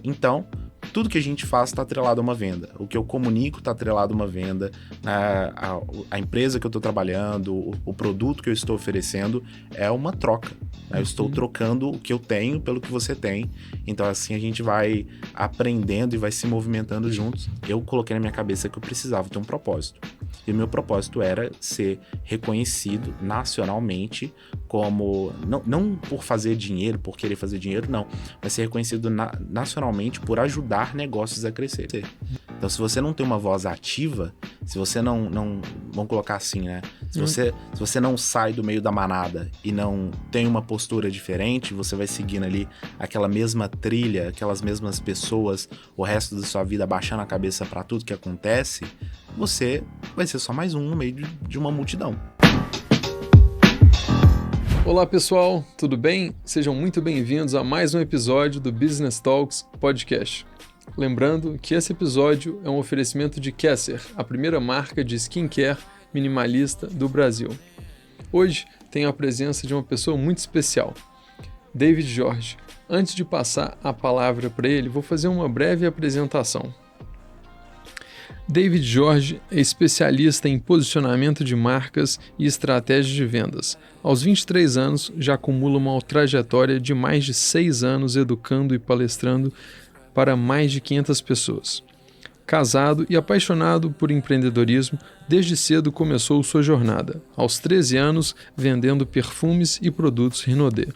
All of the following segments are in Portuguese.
Então, tudo que a gente faz está atrelado a uma venda. O que eu comunico está atrelado a uma venda. A empresa que eu estou trabalhando, o produto que eu estou oferecendo é uma troca. Eu estou trocando o que eu tenho pelo que você tem. Então, assim, a gente vai aprendendo e vai se movimentando juntos. Eu coloquei na minha cabeça que eu precisava ter um propósito. E o meu propósito era ser reconhecido nacionalmente como... Não por fazer dinheiro, por querer fazer dinheiro, não. Mas ser reconhecido nacionalmente por ajudar negócios a crescer. Então, se você não tem uma voz ativa, se você não vamos colocar assim, né? Se você não sai do meio da manada e não tem uma postura diferente, você vai seguindo ali aquela mesma trilha, aquelas mesmas pessoas, o resto da sua vida abaixando a cabeça para tudo que acontece, você vai ser só mais um no meio de uma multidão. Olá pessoal, tudo bem? Sejam muito bem-vindos a mais um episódio do Business Talks Podcast. Lembrando que esse episódio é um oferecimento de Kesser, a primeira marca de skincare minimalista do Brasil. Hoje tenho a presença de uma pessoa muito especial, David Jorge. Antes de passar a palavra para ele, vou fazer uma breve apresentação. David Jorge é especialista em posicionamento de marcas e estratégia de vendas. Aos 23 anos, já acumula uma trajetória de mais de 6 anos educando e palestrando para mais de 500 pessoas. Casado e apaixonado por empreendedorismo, desde cedo começou sua jornada, aos 13 anos, vendendo perfumes e produtos Rinodê.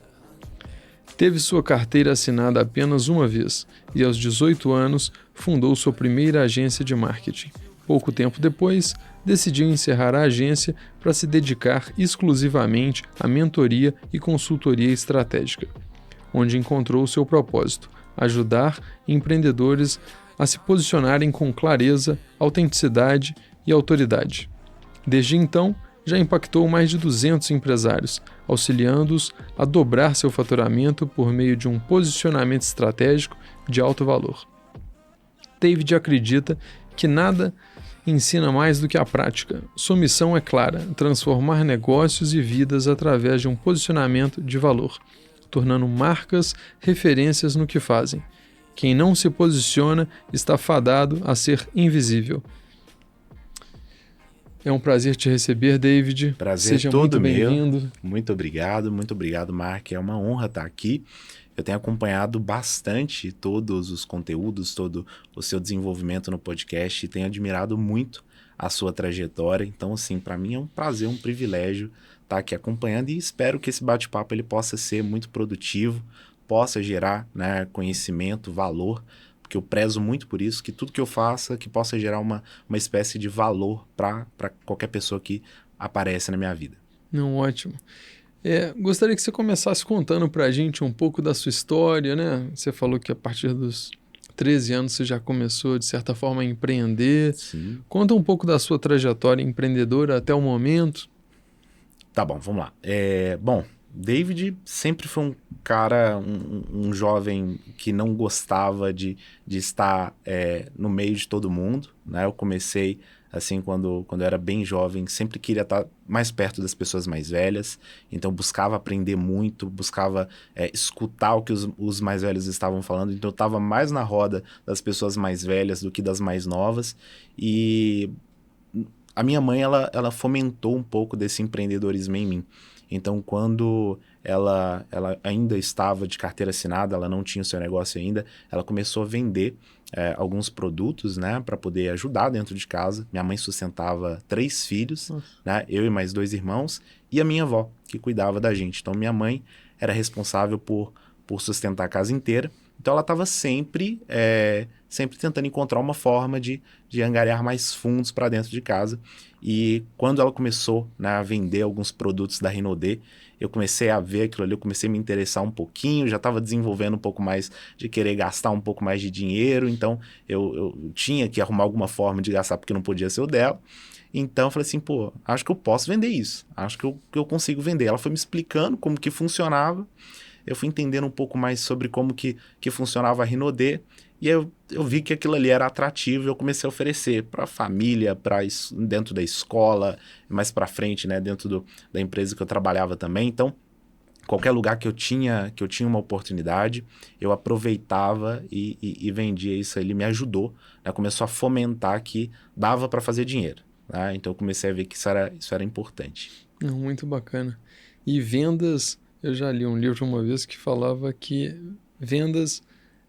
Teve sua carteira assinada apenas uma vez e, aos 18 anos, fundou sua primeira agência de marketing. Pouco tempo depois, decidiu encerrar a agência para se dedicar exclusivamente à mentoria e consultoria estratégica, onde encontrou seu propósito: ajudar empreendedores a se posicionarem com clareza, autenticidade e autoridade. Desde então, já impactou mais de 200 empresários, auxiliando-os a dobrar seu faturamento por meio de um posicionamento estratégico de alto valor. David acredita que nada ensina mais do que a prática. Sua missão é clara: transformar negócios e vidas através de um posicionamento de valor, tornando marcas referências no que fazem. Quem não se posiciona está fadado a ser invisível. É um prazer te receber, David. Prazer Seja todo muito bem-vindo. meu. Muito obrigado, Mark. É uma honra estar aqui. Eu tenho acompanhado bastante todos os conteúdos, todo o seu desenvolvimento no podcast e tenho admirado muito a sua trajetória. Então, assim, para mim é um prazer, um privilégio estar aqui acompanhando e espero que esse bate-papo ele possa ser muito produtivo, possa gerar, né, conhecimento, valor, porque eu prezo muito por isso, que tudo que eu faça que possa gerar uma espécie de valor para qualquer pessoa que aparece na minha vida. Não, ótimo. Gostaria que você começasse contando para a gente um pouco da sua história, né? Você falou que a partir dos 13 anos você já começou, de certa forma, a empreender. Sim. Conta um pouco da sua trajetória empreendedora até o momento. Tá bom, vamos lá. David sempre foi um cara, um jovem que não gostava de estar no meio de todo mundo, né? Eu comecei, assim, quando eu era bem jovem, sempre queria estar mais perto das pessoas mais velhas, então buscava aprender muito, buscava escutar o que os mais velhos estavam falando, então eu estava mais na roda das pessoas mais velhas do que das mais novas, e a minha mãe, ela fomentou um pouco desse empreendedorismo em mim. Então, quando ela ainda estava de carteira assinada, ela não tinha o seu negócio ainda, ela começou a vender alguns produtos, né, para poder ajudar dentro de casa. Minha mãe sustentava 3 filhos, né, eu e mais 2 irmãos, e a minha avó, que cuidava da gente. Então, minha mãe era responsável por sustentar a casa inteira. Então, ela estava sempre tentando encontrar uma forma de angariar mais fundos para dentro de casa. E quando ela começou, né, a vender alguns produtos da Rinodê, eu comecei a ver aquilo ali, eu comecei a me interessar um pouquinho, já estava desenvolvendo um pouco mais de querer gastar um pouco mais de dinheiro, então eu tinha que arrumar alguma forma de gastar porque não podia ser o dela. Então eu falei assim, acho que eu posso vender isso, acho que eu consigo vender. Ela foi me explicando como que funcionava, eu fui entendendo um pouco mais sobre como que funcionava a Rinodê, e eu vi que aquilo ali era atrativo e eu comecei a oferecer para a família, dentro da escola, mais para frente, né, dentro da empresa que eu trabalhava também. Então, qualquer lugar que eu tinha uma oportunidade, eu aproveitava e vendia isso. Ele me ajudou, né? Começou a fomentar que dava para fazer dinheiro, né? Então eu comecei a ver que isso era importante. Não, muito bacana. E vendas, eu já li um livro uma vez que falava que vendas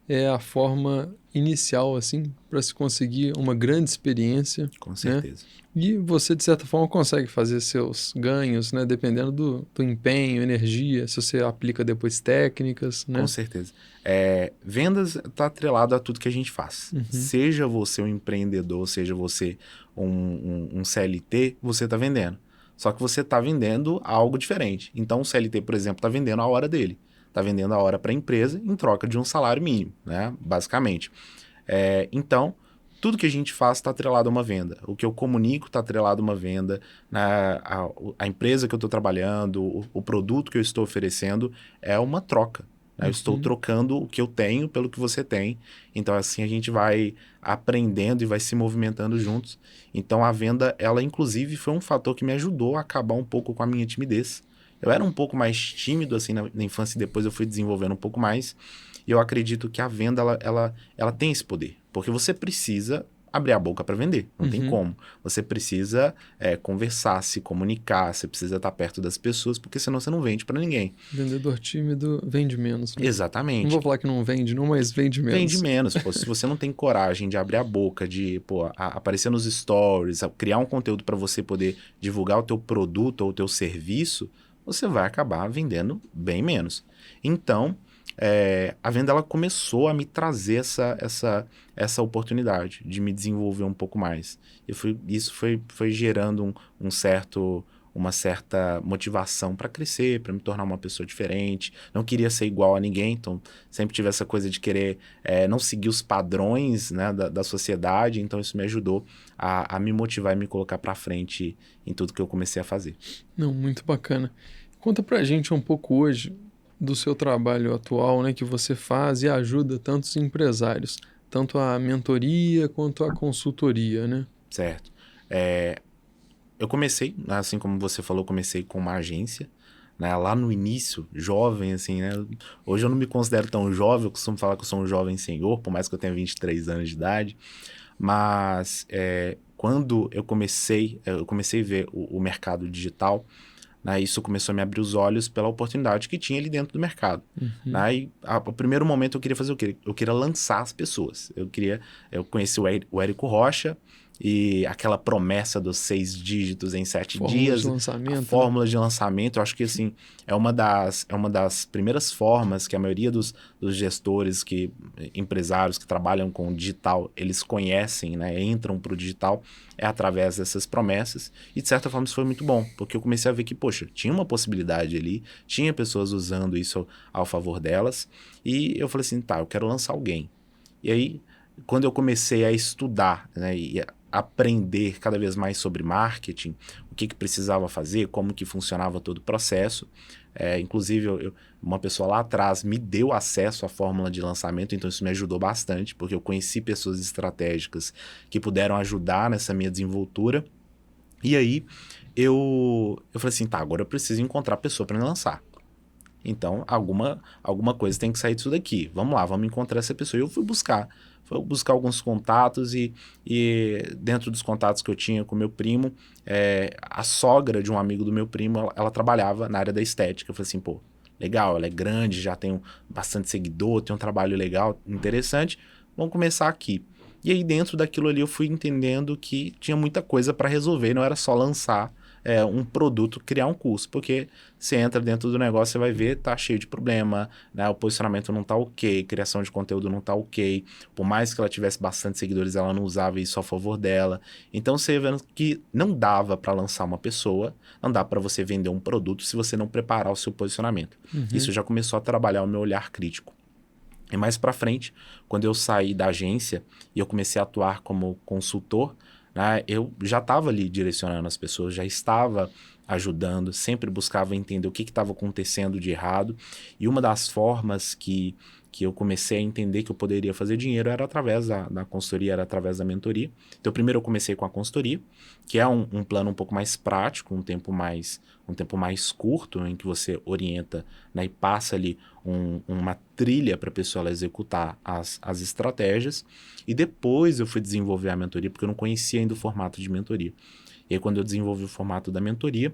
é a forma inicial, assim, para se conseguir uma grande experiência, Com né? certeza. E você, de certa forma, consegue fazer seus ganhos, né? Dependendo do empenho, energia, se você aplica depois técnicas, Com né? certeza. Vendas está atrelado a tudo que a gente faz. Uhum, Seja você um empreendedor, seja você um CLT, você está vendendo. Só que você está vendendo algo diferente. Então, o CLT, por exemplo, está vendendo a hora dele. Está vendendo a hora para a empresa em troca de um salário mínimo, né? Basicamente. Então, tudo que a gente faz está atrelado a uma venda. O que eu comunico está atrelado a uma venda. Né? A empresa que eu estou trabalhando, o produto que eu estou oferecendo é uma troca. Né? Eu estou uhum. trocando o que eu tenho pelo que você tem. Então, assim, a gente vai aprendendo e vai se movimentando juntos. Então, a venda, ela inclusive foi um fator que me ajudou a acabar um pouco com a minha timidez. Eu era um pouco mais tímido, assim, na infância e depois eu fui desenvolvendo um pouco mais. E eu acredito que a venda, ela tem esse poder. Porque você precisa abrir a boca para vender. Não tem Uhum. como. Você precisa conversar, se comunicar, você precisa estar perto das pessoas, porque senão você não vende para ninguém. Vendedor tímido vende menos, né? Não vou Exatamente. falar que não vende, não, mas vende Vende menos. menos, pô. Se você não tem coragem de abrir a boca, de, pô, aparecer nos stories, criar um conteúdo para você poder divulgar o teu produto ou o teu serviço, você vai acabar vendendo bem menos. Então, a venda ela começou a me trazer essa oportunidade de me desenvolver um pouco mais. Isso foi gerando uma certa motivação para crescer, para me tornar uma pessoa diferente. Não queria ser igual a ninguém, então sempre tive essa coisa de querer não seguir os padrões, né, da sociedade. Então isso me ajudou a me motivar e me colocar para frente em tudo que eu comecei a fazer. Não, muito bacana. Conta pra gente um pouco hoje do seu trabalho atual, né, que você faz e ajuda tantos empresários, tanto a mentoria quanto a consultoria, né? Certo? Eu comecei, assim como você falou, comecei com uma agência, né? Lá no início, jovem, assim, né? Hoje eu não me considero tão jovem, eu costumo falar que eu sou um jovem senhor, por mais que eu tenha 23 anos de idade. Mas quando eu comecei a ver o mercado digital, né? Isso começou a me abrir os olhos pela oportunidade que tinha ali dentro do mercado. Uhum. Né? E ao primeiro momento eu queria fazer o quê? Eu queria lançar as pessoas. Eu conheci o Érico Rocha e aquela promessa dos 6 dígitos em 7 Fórmulas de dias, a lançamento, né? fórmula de lançamento, eu acho que assim, é uma das primeiras formas que a maioria dos gestores, empresários que trabalham com digital, eles conhecem, né? Entram para o digital, é através dessas promessas. E de certa forma isso foi muito bom, porque eu comecei a ver que, poxa, tinha uma possibilidade ali, tinha pessoas usando isso ao favor delas, e eu falei assim, tá, eu quero lançar alguém. E aí, quando eu comecei a estudar, né, e aprender cada vez mais sobre marketing, o que precisava fazer, como que funcionava todo o processo, inclusive uma pessoa lá atrás me deu acesso à fórmula de lançamento, então isso me ajudou bastante, porque eu conheci pessoas estratégicas que puderam ajudar nessa minha desenvoltura. E aí eu falei assim, tá, agora eu preciso encontrar pessoa para me lançar. Então, alguma coisa tem que sair disso daqui. Vamos lá, vamos encontrar essa pessoa. E eu fui buscar alguns contatos e dentro dos contatos que eu tinha com meu primo, a sogra de um amigo do meu primo, ela trabalhava na área da estética. Eu falei assim, pô, legal, ela é grande, já tem bastante seguidor, tem um trabalho legal, interessante, vamos começar aqui. E aí dentro daquilo ali eu fui entendendo que tinha muita coisa para resolver, não era só lançar um produto, criar um curso, porque você entra dentro do negócio, você vai ver, tá cheio de problema, né? O posicionamento não tá ok, criação de conteúdo não tá ok, por mais que ela tivesse bastante seguidores, ela não usava isso a favor dela. Então você vendo que não dava para lançar uma pessoa, não dá para você vender um produto se você não preparar o seu posicionamento. Uhum. Isso já começou a trabalhar o meu olhar crítico. E mais para frente, quando eu saí da agência e eu comecei a atuar como consultor, né, eu já estava ali direcionando as pessoas, já estava ajudando, sempre buscava entender o que estava acontecendo de errado. E uma das formas que eu comecei a entender que eu poderia fazer dinheiro era através da consultoria, era através da mentoria. Então, primeiro eu comecei com a consultoria, que é um plano um pouco mais prático, um tempo mais curto, em que você orienta, né, e passa ali uma trilha para a pessoa ela executar as estratégias. E depois eu fui desenvolver a mentoria, porque eu não conhecia ainda o formato de mentoria. E aí, quando eu desenvolvi o formato da mentoria,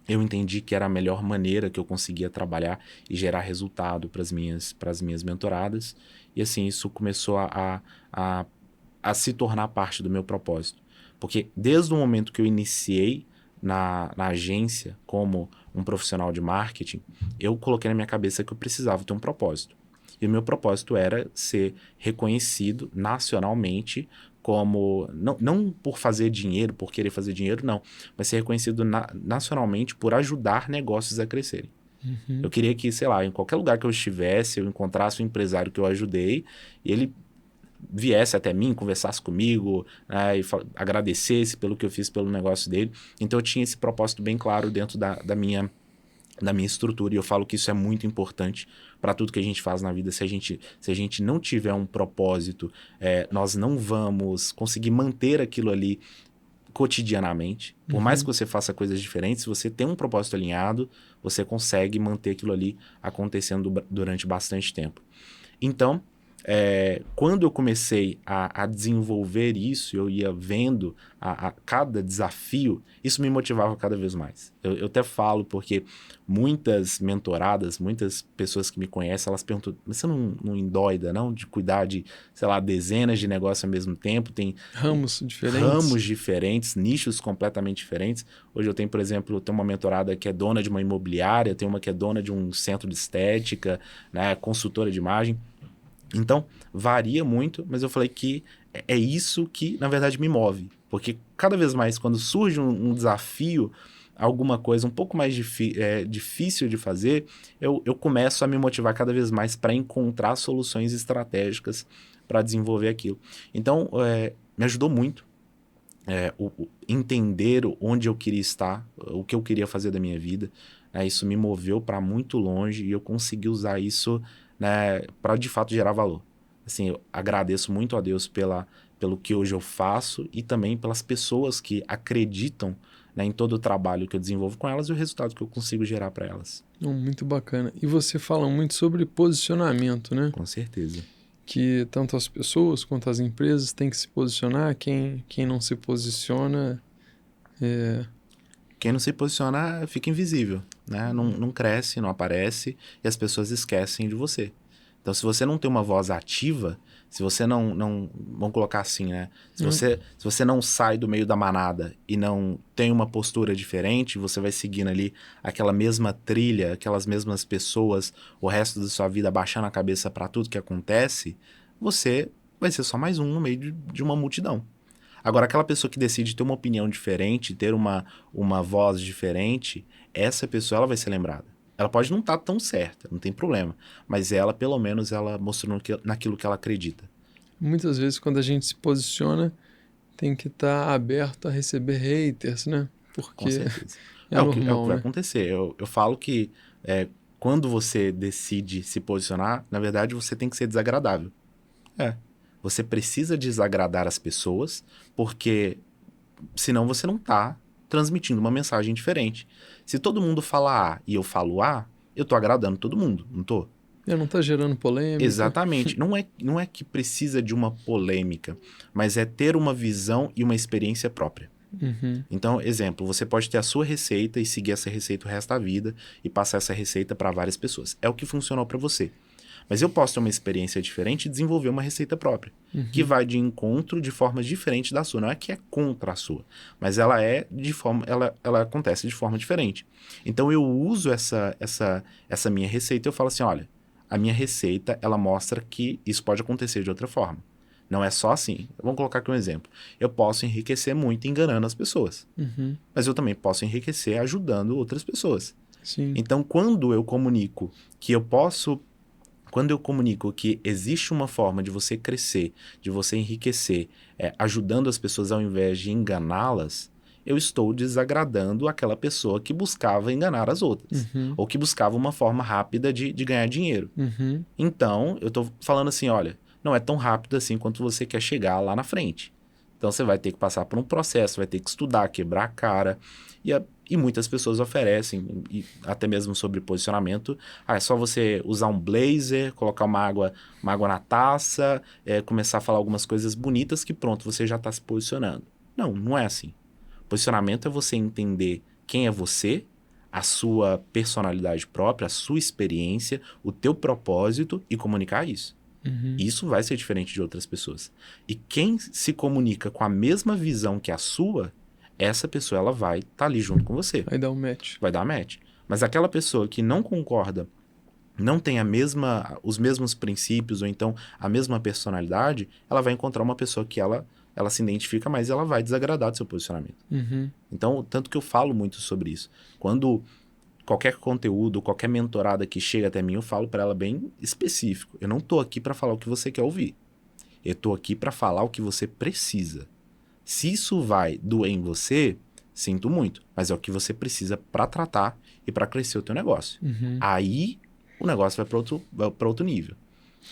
eu entendi que era a melhor maneira que eu conseguia trabalhar e gerar resultado para as minhas mentoradas. E assim, isso começou a se tornar parte do meu propósito. Porque desde o momento que eu iniciei na agência como um profissional de marketing, eu coloquei na minha cabeça que eu precisava ter um propósito. E o meu propósito era ser reconhecido nacionalmente como, não por fazer dinheiro, por querer fazer dinheiro, não, mas ser reconhecido nacionalmente por ajudar negócios a crescerem. Eu queria que, sei lá, em qualquer lugar que eu estivesse, eu encontrasse um empresário que eu ajudei e ele viesse até mim, conversasse comigo, né, e agradecesse pelo que eu fiz pelo negócio dele. Então eu tinha esse propósito bem claro dentro da minha estrutura, e eu falo que isso é muito importante para tudo que a gente faz na vida. Se a gente não tiver um propósito, nós não vamos conseguir manter aquilo ali cotidianamente. Por mais que você faça coisas diferentes, se você tem um propósito alinhado, você consegue manter aquilo ali acontecendo durante bastante tempo. Então, quando eu comecei a desenvolver isso, eu ia vendo a cada desafio, isso me motivava cada vez mais. Eu até falo porque muitas mentoradas, muitas pessoas que me conhecem, elas perguntam, mas você não endoida, não? De cuidar de, sei lá, dezenas de negócios ao mesmo tempo, tem ramos diferentes, nichos completamente diferentes. Hoje eu tenho, por exemplo, uma mentorada que é dona de uma imobiliária, tem uma que é dona de um centro de estética, né, consultora de imagem. Então, varia muito, mas eu falei que é isso que, na verdade, me move. Porque cada vez mais, quando surge um desafio, alguma coisa um pouco mais difícil de fazer, eu começo a me motivar cada vez mais para encontrar soluções estratégicas para desenvolver aquilo. Então, me ajudou muito entender onde eu queria estar, o que eu queria fazer da minha vida. Isso me moveu para muito longe e eu consegui usar isso, né, para de fato gerar valor. Assim, eu agradeço muito a Deus pelo que hoje eu faço e também pelas pessoas que acreditam, né, em todo o trabalho que eu desenvolvo com elas e o resultado que eu consigo gerar para elas. Muito bacana. E você fala muito sobre posicionamento, né? Com certeza. Que tanto as pessoas quanto as empresas têm que se posicionar. Quem não se posiciona Quem não se posiciona fica invisível, né? Não cresce, não aparece e as pessoas esquecem de você. Então, se você não tem uma voz ativa, se você não vamos colocar assim, né? Se você não sai do meio da manada e não tem uma postura diferente, você vai seguindo ali aquela mesma trilha, aquelas mesmas pessoas, o resto da sua vida abaixando a cabeça para tudo que acontece, você vai ser só mais um no meio de uma multidão. Agora, aquela pessoa que decide ter uma opinião diferente, ter uma voz diferente, essa pessoa ela vai ser lembrada. Ela pode não estar tão certa, não tem problema. Mas ela, pelo menos, ela mostrou naquilo que ela acredita. Muitas vezes, quando a gente se posiciona, tem que estar aberto a receber haters, né? Porque Com certeza. é o que normal, vai né? acontecer. Eu falo que quando você decide se posicionar, na verdade, você tem que ser desagradável. Você precisa desagradar as pessoas, porque senão você não está transmitindo uma mensagem diferente. Se todo mundo fala A e eu falo A, eu estou agradando todo mundo, não estou? Não está gerando polêmica. Exatamente. Não é que precisa de uma polêmica, mas é ter uma visão e uma experiência própria. Então, exemplo, você pode ter a sua receita e seguir essa receita o resto da vida e passar essa receita para várias pessoas. É o que funcionou para você. Mas eu posso ter uma experiência diferente e desenvolver uma receita própria, que vai de encontro de formas diferentes da sua. Não é que é contra a sua, mas ela acontece de forma diferente. Então eu uso essa minha receita e eu falo assim, olha, a minha receita, ela mostra que isso pode acontecer de outra forma. Não é só assim. Vamos colocar aqui um exemplo. Eu posso enriquecer muito enganando as pessoas, mas eu também posso enriquecer ajudando outras pessoas. Sim. Então, quando eu comunico que existe uma forma de você crescer, de você enriquecer, ajudando as pessoas ao invés de enganá-las, eu estou desagradando aquela pessoa que buscava enganar as outras, ou que buscava uma forma rápida de ganhar dinheiro. Então, eu estou falando assim, olha, não é tão rápido assim quanto você quer chegar lá na frente. Então, você vai ter que passar por um processo, vai ter que estudar, quebrar a cara. E muitas pessoas oferecem, e até mesmo sobre posicionamento, é só você usar um blazer, colocar uma água na taça, começar a falar algumas coisas bonitas que pronto, você já está se posicionando. Não, não é assim. Posicionamento é você entender quem é você, a sua personalidade própria, a sua experiência, o teu propósito e comunicar isso. Isso vai ser diferente de outras pessoas. E quem se comunica com a mesma visão que a sua, essa pessoa ela vai estar ali junto com você. Vai dar um match. Vai dar match. Mas aquela pessoa que não concorda, não tem os mesmos princípios ou então a mesma personalidade, ela vai encontrar uma pessoa que ela se identifica, mas ela vai desagradar do seu posicionamento. Então, tanto que eu falo muito sobre isso. Quando qualquer conteúdo, qualquer mentorada que chega até mim, eu falo para ela bem específico. Eu não tô aqui para falar o que você quer ouvir. Eu tô aqui para falar o que você precisa. Se isso vai doer em você, sinto muito, mas é o que você precisa para tratar e para crescer o teu negócio. Aí o negócio vai para outro nível.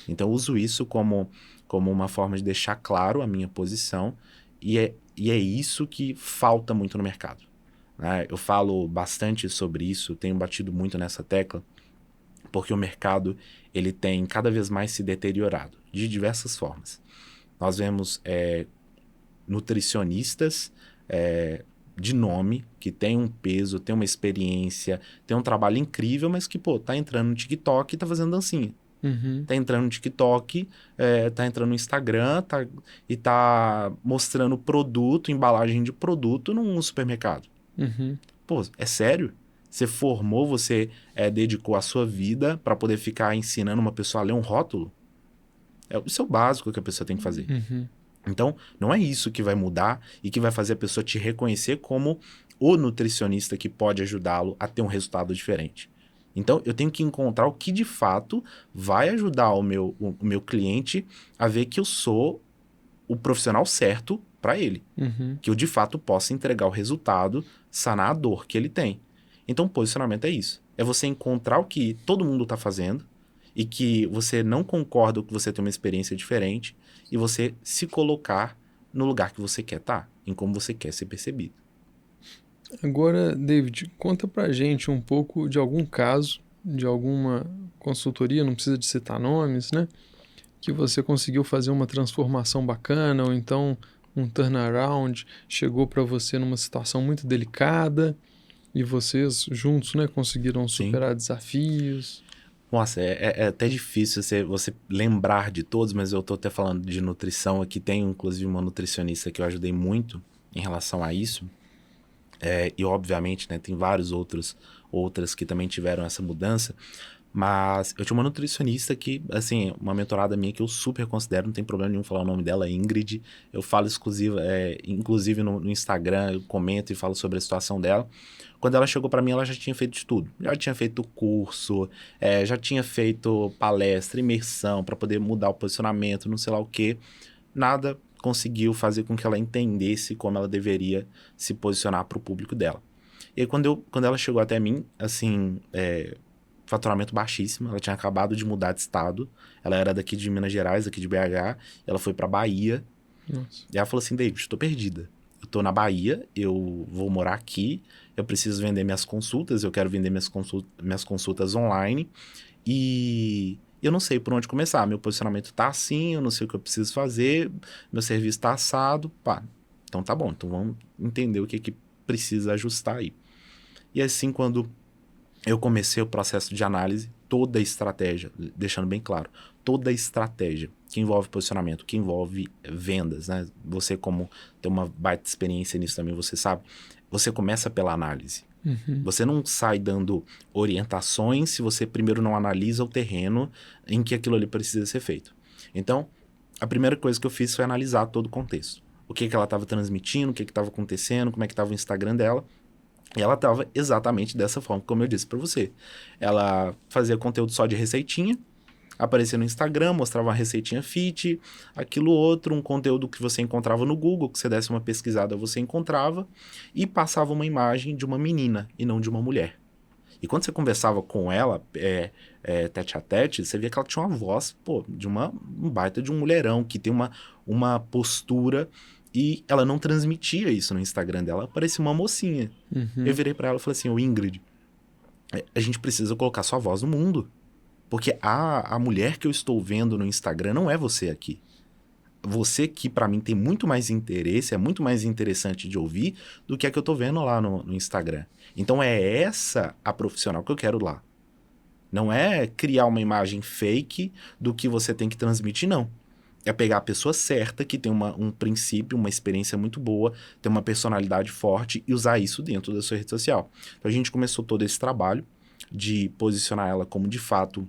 Então eu uso isso como uma forma de deixar claro a minha posição e é isso que falta muito no mercado. Né? Eu falo bastante sobre isso, tenho batido muito nessa tecla, porque o mercado ele tem cada vez mais se deteriorado, de diversas formas. Nós vemos nutricionistas de nome, que tem um peso, tem uma experiência, tem um trabalho incrível, mas que, tá entrando no TikTok e tá fazendo dancinha. Tá entrando no TikTok, tá entrando no Instagram e tá mostrando produto, embalagem de produto num supermercado. Pô, é sério? Você formou, você dedicou a sua vida para poder ficar ensinando uma pessoa a ler um rótulo? Isso é o básico que a pessoa tem que fazer. Então, não é isso que vai mudar e que vai fazer a pessoa te reconhecer como o nutricionista que pode ajudá-lo a ter um resultado diferente. Então, eu tenho que encontrar o que de fato vai ajudar o meu cliente a ver que eu sou o profissional certo para ele. Que eu de fato possa entregar o resultado, sanar a dor que ele tem. Então, posicionamento é isso. É você encontrar o que todo mundo está fazendo e que você não concorda, que você tem uma experiência diferente e você se colocar no lugar que você quer estar, em como você quer ser percebido. Agora, David, conta pra gente um pouco de algum caso, de alguma consultoria, não precisa de citar nomes, né? Que você conseguiu fazer uma transformação bacana, ou então um turnaround, chegou para você numa situação muito delicada e vocês juntos, né, conseguiram superar desafios. Nossa, é até difícil você lembrar de todos, mas eu tô até falando de nutrição aqui. Tem inclusive uma nutricionista que eu ajudei muito em relação a isso. E obviamente, né, tem outras que também tiveram essa mudança. Mas eu tinha uma nutricionista que, assim, uma mentorada minha que eu super considero, não tem problema nenhum falar o nome dela, Ingrid. Eu falo inclusive no Instagram, eu comento e falo sobre a situação dela. Quando ela chegou para mim, ela já tinha feito de tudo. Já tinha feito curso, já tinha feito palestra, imersão para poder mudar o posicionamento, não sei lá o quê. Nada conseguiu fazer com que ela entendesse como ela deveria se posicionar para o público dela. E aí, quando ela chegou até mim, assim, faturamento baixíssimo, ela tinha acabado de mudar de estado, ela era daqui de Minas Gerais, daqui de BH, ela foi para Bahia. Nossa. E ela falou assim, David, estou perdida. Eu tô na Bahia, eu vou morar aqui, eu preciso vender minhas consultas, eu quero vender minhas consultas online e eu não sei por onde começar. Meu posicionamento tá assim, eu não sei o que eu preciso fazer, meu serviço tá assado, pá. Então tá bom, então vamos entender o que precisa ajustar aí. E assim, quando eu comecei o processo de análise, toda a estratégia, deixando bem claro, toda a estratégia que envolve posicionamento, que envolve vendas, né? Você, como tem uma baita experiência nisso também, você sabe, você começa pela análise. Você não sai dando orientações se você primeiro não analisa o terreno em que aquilo ali precisa ser feito. Então, a primeira coisa que eu fiz foi analisar todo o contexto. O que ela estava transmitindo, o que estava acontecendo, como é que estava o Instagram dela. E ela estava exatamente dessa forma, como eu disse para você. Ela fazia conteúdo só de receitinha, aparecia no Instagram, mostrava uma receitinha fit, aquilo outro, um conteúdo que você encontrava no Google, que você desse uma pesquisada, você encontrava, e passava uma imagem de uma menina e não de uma mulher. E quando você conversava com ela, tete a tete, você via que ela tinha uma voz, pô, de um baita de um mulherão, que tem uma postura, e ela não transmitia isso no Instagram dela, ela parecia uma mocinha. Eu virei pra ela e falei assim, ô Ingrid, a gente precisa colocar sua voz no mundo. Porque a mulher que eu estou vendo no Instagram não é você aqui. Você que, pra mim, tem muito mais interesse, é muito mais interessante de ouvir do que a que eu tô vendo lá no Instagram. Então é essa a profissional que eu quero lá. Não é criar uma imagem fake do que você tem que transmitir, não. É pegar a pessoa certa, que tem um princípio, uma experiência muito boa, tem uma personalidade forte e usar isso dentro da sua rede social. Então a gente começou todo esse trabalho de posicionar ela como, de fato,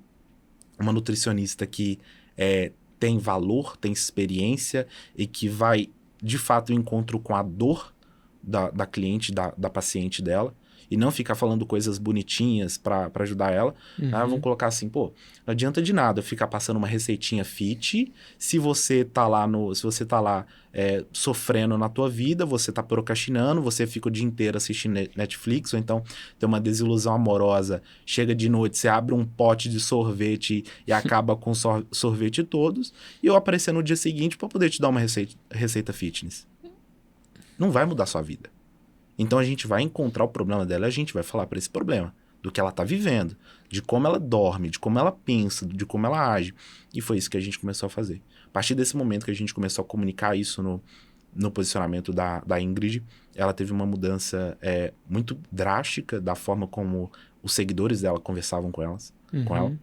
uma nutricionista que tem valor, tem experiência e que vai, de fato, ao encontro com a dor da cliente, da paciente dela, e não ficar falando coisas bonitinhas para ajudar ela. Vamos colocar assim, pô, não adianta de nada ficar passando uma receitinha fit se você tá lá sofrendo na tua vida, você tá procrastinando, você fica o dia inteiro assistindo Netflix, ou então tem uma desilusão amorosa, chega de noite, você abre um pote de sorvete e acaba com sorvete todos, e eu aparecer no dia seguinte para poder te dar uma receita fitness. Não vai mudar sua vida. Então a gente vai encontrar o problema dela e a gente vai falar para esse problema, do que ela está vivendo, de como ela dorme, de como ela pensa, de como ela age. E foi isso que a gente começou a fazer. A partir desse momento que a gente começou a comunicar isso no posicionamento da Ingrid, ela teve uma mudança muito drástica da forma como os seguidores dela conversavam com ela.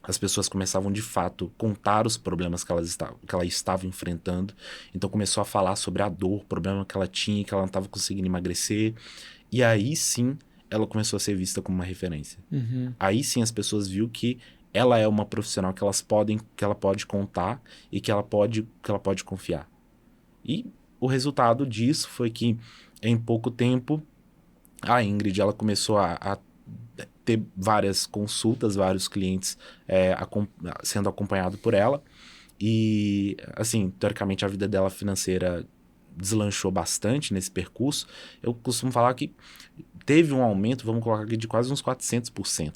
As pessoas começavam, de fato, contar os problemas que ela estava enfrentando. Então, começou a falar sobre a dor, o problema que ela tinha, que ela não estava conseguindo emagrecer. E aí, sim, ela começou a ser vista como uma referência. Aí, sim, as pessoas viram que ela é uma profissional que ela pode contar e que ela pode confiar. E o resultado disso foi que, em pouco tempo, a Ingrid ela começou a ter várias consultas, vários clientes sendo acompanhado por ela. E, assim, teoricamente a vida dela financeira deslanchou bastante nesse percurso. Eu costumo falar que teve um aumento, vamos colocar aqui, de quase uns 400%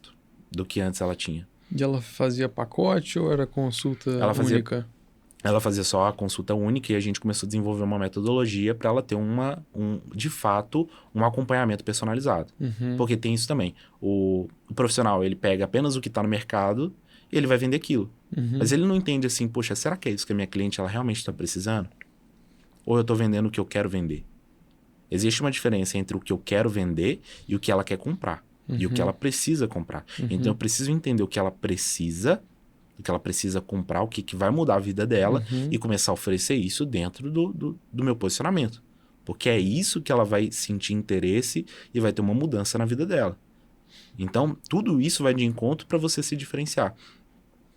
do que antes ela tinha. E ela fazia pacote ou era consulta única? Ela fazia só a consulta única e a gente começou a desenvolver uma metodologia para ela ter de fato, um acompanhamento personalizado. Porque tem isso também. O profissional, ele pega apenas o que está no mercado e ele vai vender aquilo. Mas ele não entende assim, poxa, será que é isso que a minha cliente ela realmente está precisando? Ou eu estou vendendo o que eu quero vender? Existe uma diferença entre o que eu quero vender e o que ela quer comprar. E o que ela precisa comprar. Então eu preciso entender o que ela precisa comprar, o que vai mudar a vida dela e começar a oferecer isso dentro do meu posicionamento. Porque é isso que ela vai sentir interesse e vai ter uma mudança na vida dela. Então, tudo isso vai de encontro para você se diferenciar.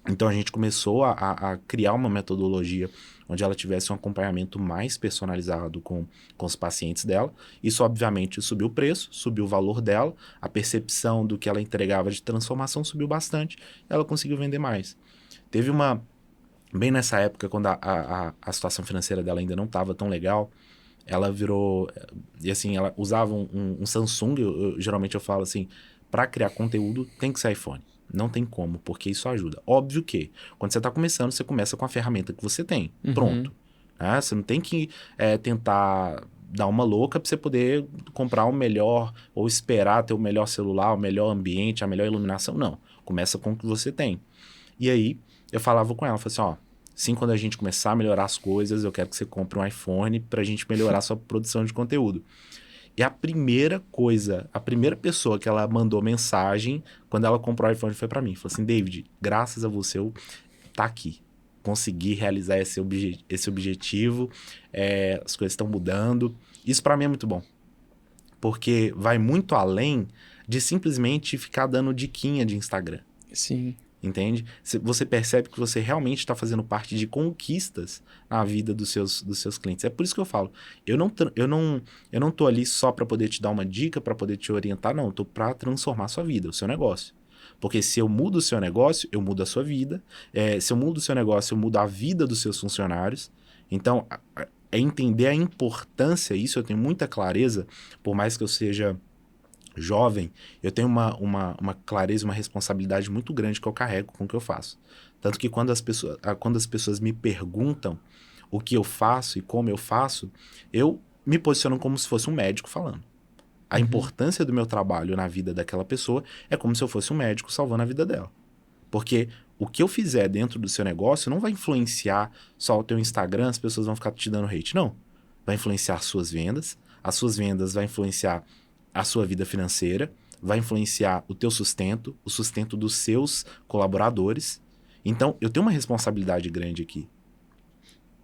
Então, a gente começou a criar uma metodologia onde ela tivesse um acompanhamento mais personalizado com os pacientes dela. Isso, obviamente, subiu o preço, subiu o valor dela, a percepção do que ela entregava de transformação subiu bastante, e ela conseguiu vender mais. Teve bem nessa época, quando a situação financeira dela ainda não estava tão legal, ela virou, e assim, ela usava um Samsung, geralmente eu falo assim, para criar conteúdo tem que ser iPhone. Não tem como, porque isso ajuda. Óbvio que, quando você está começando, você começa com a ferramenta que você tem. Pronto. Você não tem que tentar dar uma louca para você poder comprar o melhor, ou esperar ter o melhor celular, o melhor ambiente, a melhor iluminação. Não. Começa com o que você tem. E aí, eu falava com ela, falei assim, assim, quando a gente começar a melhorar as coisas, eu quero que você compre um iPhone para a gente melhorar a sua produção de conteúdo. E a primeira pessoa que ela mandou mensagem quando ela comprou o iPhone foi para mim. Falou assim, David, graças a você eu tá aqui. Consegui realizar esse objetivo, as coisas estão mudando. Isso para mim é muito bom. Porque vai muito além de simplesmente ficar dando diquinha de Instagram. Sim. Entende? Você percebe que você realmente está fazendo parte de conquistas na vida dos seus clientes. É por isso que eu falo, eu não tô ali só para poder te dar uma dica, para poder te orientar, não. Eu tô para transformar a sua vida, o seu negócio. Porque se eu mudo o seu negócio, eu mudo a sua vida. Se eu mudo o seu negócio, eu mudo a vida dos seus funcionários. Então, é entender a importância, isso eu tenho muita clareza, por mais que eu seja jovem, eu tenho uma clareza, uma responsabilidade muito grande que eu carrego com o que eu faço. Tanto que quando as pessoas me perguntam o que eu faço e como eu faço, eu me posiciono como se fosse um médico falando. A importância do meu trabalho na vida daquela pessoa é como se eu fosse um médico salvando a vida dela. Porque o que eu fizer dentro do seu negócio não vai influenciar só o teu Instagram, as pessoas vão ficar te dando hate. Não. Vai influenciar as suas vendas vai influenciar a sua vida financeira, vai influenciar o teu sustento, o sustento dos seus colaboradores. Então, eu tenho uma responsabilidade grande aqui.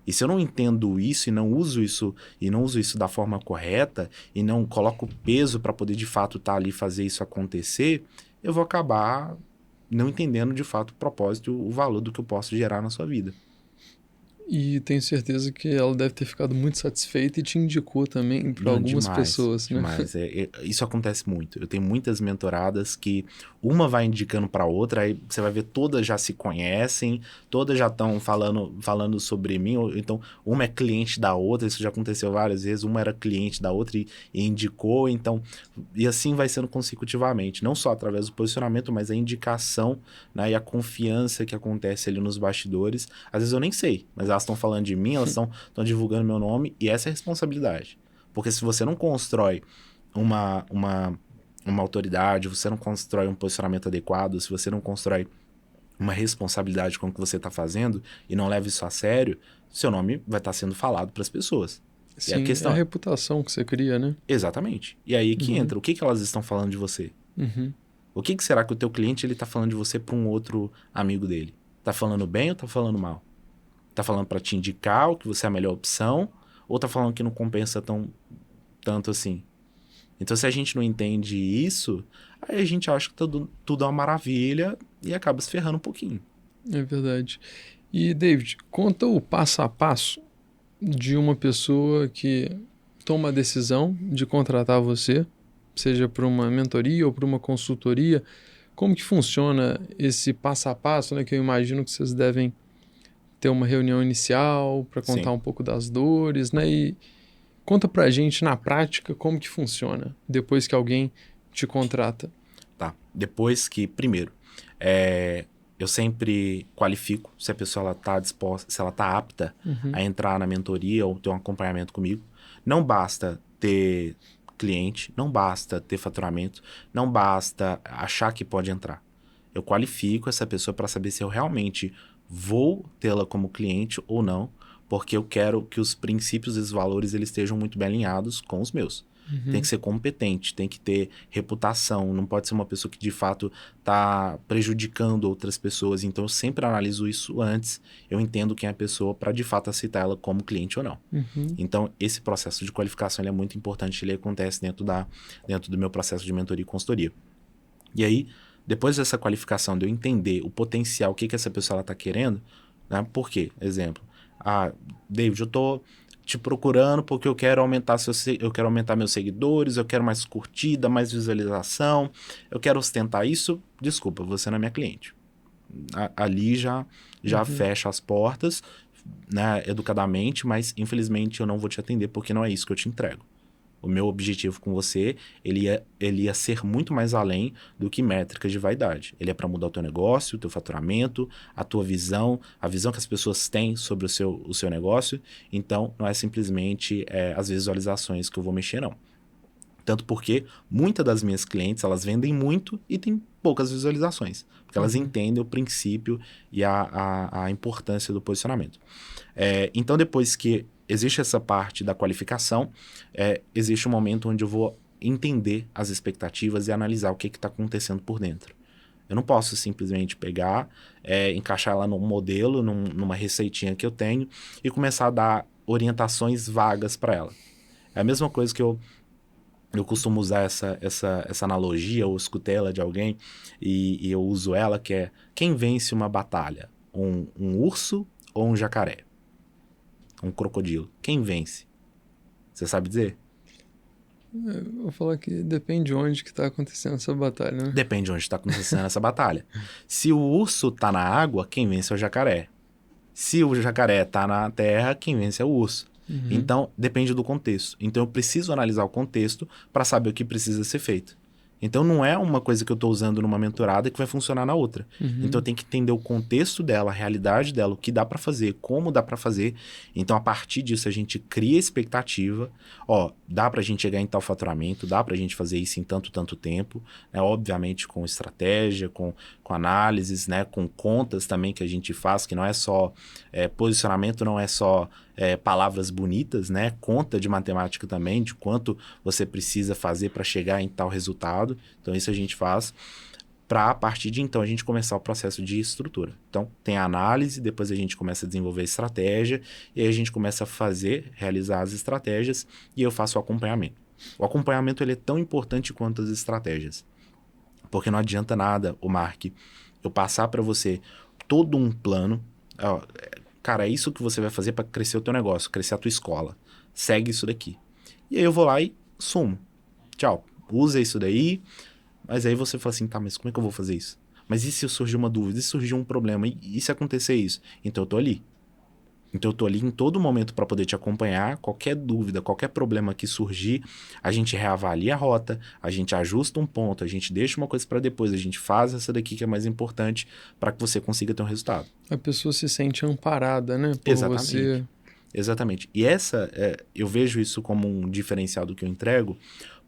E se eu não entendo isso e não uso isso da forma correta e não coloco peso para poder de fato estar ali e fazer isso acontecer, eu vou acabar não entendendo de fato o propósito, o valor do que eu posso gerar na sua vida. E tenho certeza que ela deve ter ficado muito satisfeita e te indicou também para algumas pessoas, né? Demais. Isso acontece muito. Eu tenho muitas mentoradas que uma vai indicando para outra, aí você vai ver todas já se conhecem, todas já estão falando sobre mim, ou então uma é cliente da outra, isso já aconteceu várias vezes, uma era cliente da outra e indicou, então, e assim vai sendo consecutivamente, não só através do posicionamento, mas a indicação, né, e a confiança que acontece ali nos bastidores. Às vezes eu nem sei, mas elas estão falando de mim, elas estão divulgando meu nome, e essa é a responsabilidade. Porque se você não constrói uma autoridade, você não constrói um posicionamento adequado, se você não constrói uma responsabilidade com o que você está fazendo e não leva isso a sério, seu nome vai estar sendo falado para as pessoas. Sim, e a questão é a reputação que você cria, né? Exatamente. E aí que entra, o que elas estão falando de você? O que será que o teu cliente ele está falando de você para um outro amigo dele? Tá falando bem ou tá falando mal? Tá falando para te indicar o que você é a melhor opção ou tá falando que não compensa tanto assim? Então, se a gente não entende isso, aí a gente acha que tudo é uma maravilha e acaba se ferrando um pouquinho. É verdade. E, David, conta o passo a passo de uma pessoa que toma a decisão de contratar você, seja para uma mentoria ou para uma consultoria. Como que funciona esse passo a passo, né? Que eu imagino que vocês devem ter uma reunião inicial para contar Sim. um pouco das dores, né? E conta pra gente na prática como que funciona depois que alguém te contrata. Tá. Depois que, primeiro, eu sempre qualifico se a pessoa ela tá disposta, se ela tá apta a entrar na mentoria ou ter um acompanhamento comigo. Não basta ter cliente, não basta ter faturamento, não basta achar que pode entrar. Eu qualifico essa pessoa para saber se eu realmente vou tê-la como cliente ou não, porque eu quero que os princípios e os valores eles estejam muito bem alinhados com os meus. Tem que ser competente, tem que ter reputação, não pode ser uma pessoa que de fato está prejudicando outras pessoas. Então eu sempre analiso isso antes, eu entendo quem é a pessoa para de fato aceitar ela como cliente ou não. Então esse processo de qualificação ele é muito importante, ele acontece dentro do meu processo de mentoria e consultoria. E aí, depois dessa qualificação, de eu entender o potencial, o que essa pessoa está querendo, né? Por quê? Exemplo, David, eu tô te procurando porque eu quero aumentar meus seguidores, eu quero mais curtida, mais visualização, eu quero ostentar isso. Desculpa, você não é minha cliente. Ali já fecha as portas, né, educadamente, mas infelizmente eu não vou te atender porque não é isso que eu te entrego. O meu objetivo com você, ele ia ser muito mais além do que métricas de vaidade. Ele é para mudar o teu negócio, o teu faturamento, a tua visão, a visão que as pessoas têm sobre o seu negócio. Então, não é simplesmente as visualizações que eu vou mexer, não. Tanto porque muitas das minhas clientes, elas vendem muito e tem poucas visualizações. Porque elas entendem o princípio e a importância do posicionamento. Então, depois que existe essa parte da qualificação, existe um momento onde eu vou entender as expectativas e analisar o que está acontecendo por dentro. Eu não posso simplesmente pegar, encaixar ela num modelo, numa receitinha que eu tenho e começar a dar orientações vagas para ela. É a mesma coisa que eu costumo usar essa analogia, ou escutei ela de alguém, e eu uso ela, que é: quem vence uma batalha? Um urso ou um jacaré? Um crocodilo. Quem vence? Você sabe dizer? Eu vou falar que depende de onde que tá acontecendo essa batalha, né? Depende de onde está acontecendo essa batalha. Se o urso tá na água, quem vence é o jacaré. Se o jacaré tá na terra, quem vence é o urso. Então, depende do contexto. Então, eu preciso analisar o contexto para saber o que precisa ser feito. Então, não é uma coisa que eu estou usando numa mentorada que vai funcionar na outra. Então, eu tenho que entender o contexto dela, a realidade dela, o que dá para fazer, como dá para fazer. Então, a partir disso, a gente cria expectativa. Ó, dá para a gente chegar em tal faturamento, dá para a gente fazer isso em tanto tempo. Né? Obviamente, com estratégia, com análises, né? Com contas também que a gente faz, que não é só posicionamento, não é só palavras bonitas, né? Conta de matemática também, de quanto você precisa fazer para chegar em tal resultado. Então, isso a gente faz para, a partir de então, a gente começar o processo de estrutura. Então, tem a análise, depois a gente começa a desenvolver a estratégia, e aí a gente começa a realizar as estratégias, e eu faço o acompanhamento. O acompanhamento ele é tão importante quanto as estratégias. Porque não adianta nada, o Mark, eu passar para você todo um plano. Ó, cara, é isso que você vai fazer para crescer o teu negócio, crescer a tua escola. Segue isso daqui. E aí eu vou lá e sumo. Tchau. Usa isso daí. Mas aí você fala assim, tá, mas como é que eu vou fazer isso? Mas e se surgir uma dúvida? E se surgir um problema? E se acontecer isso? Então eu tô ali. Então eu tô ali em todo momento para poder te acompanhar. Qualquer dúvida, qualquer problema que surgir, a gente reavalia a rota, a gente ajusta um ponto, a gente deixa uma coisa para depois, a gente faz essa daqui que é mais importante para que você consiga ter um resultado. A pessoa se sente amparada, né? Por Exatamente. você. Exatamente. E eu vejo isso como um diferencial do que eu entrego,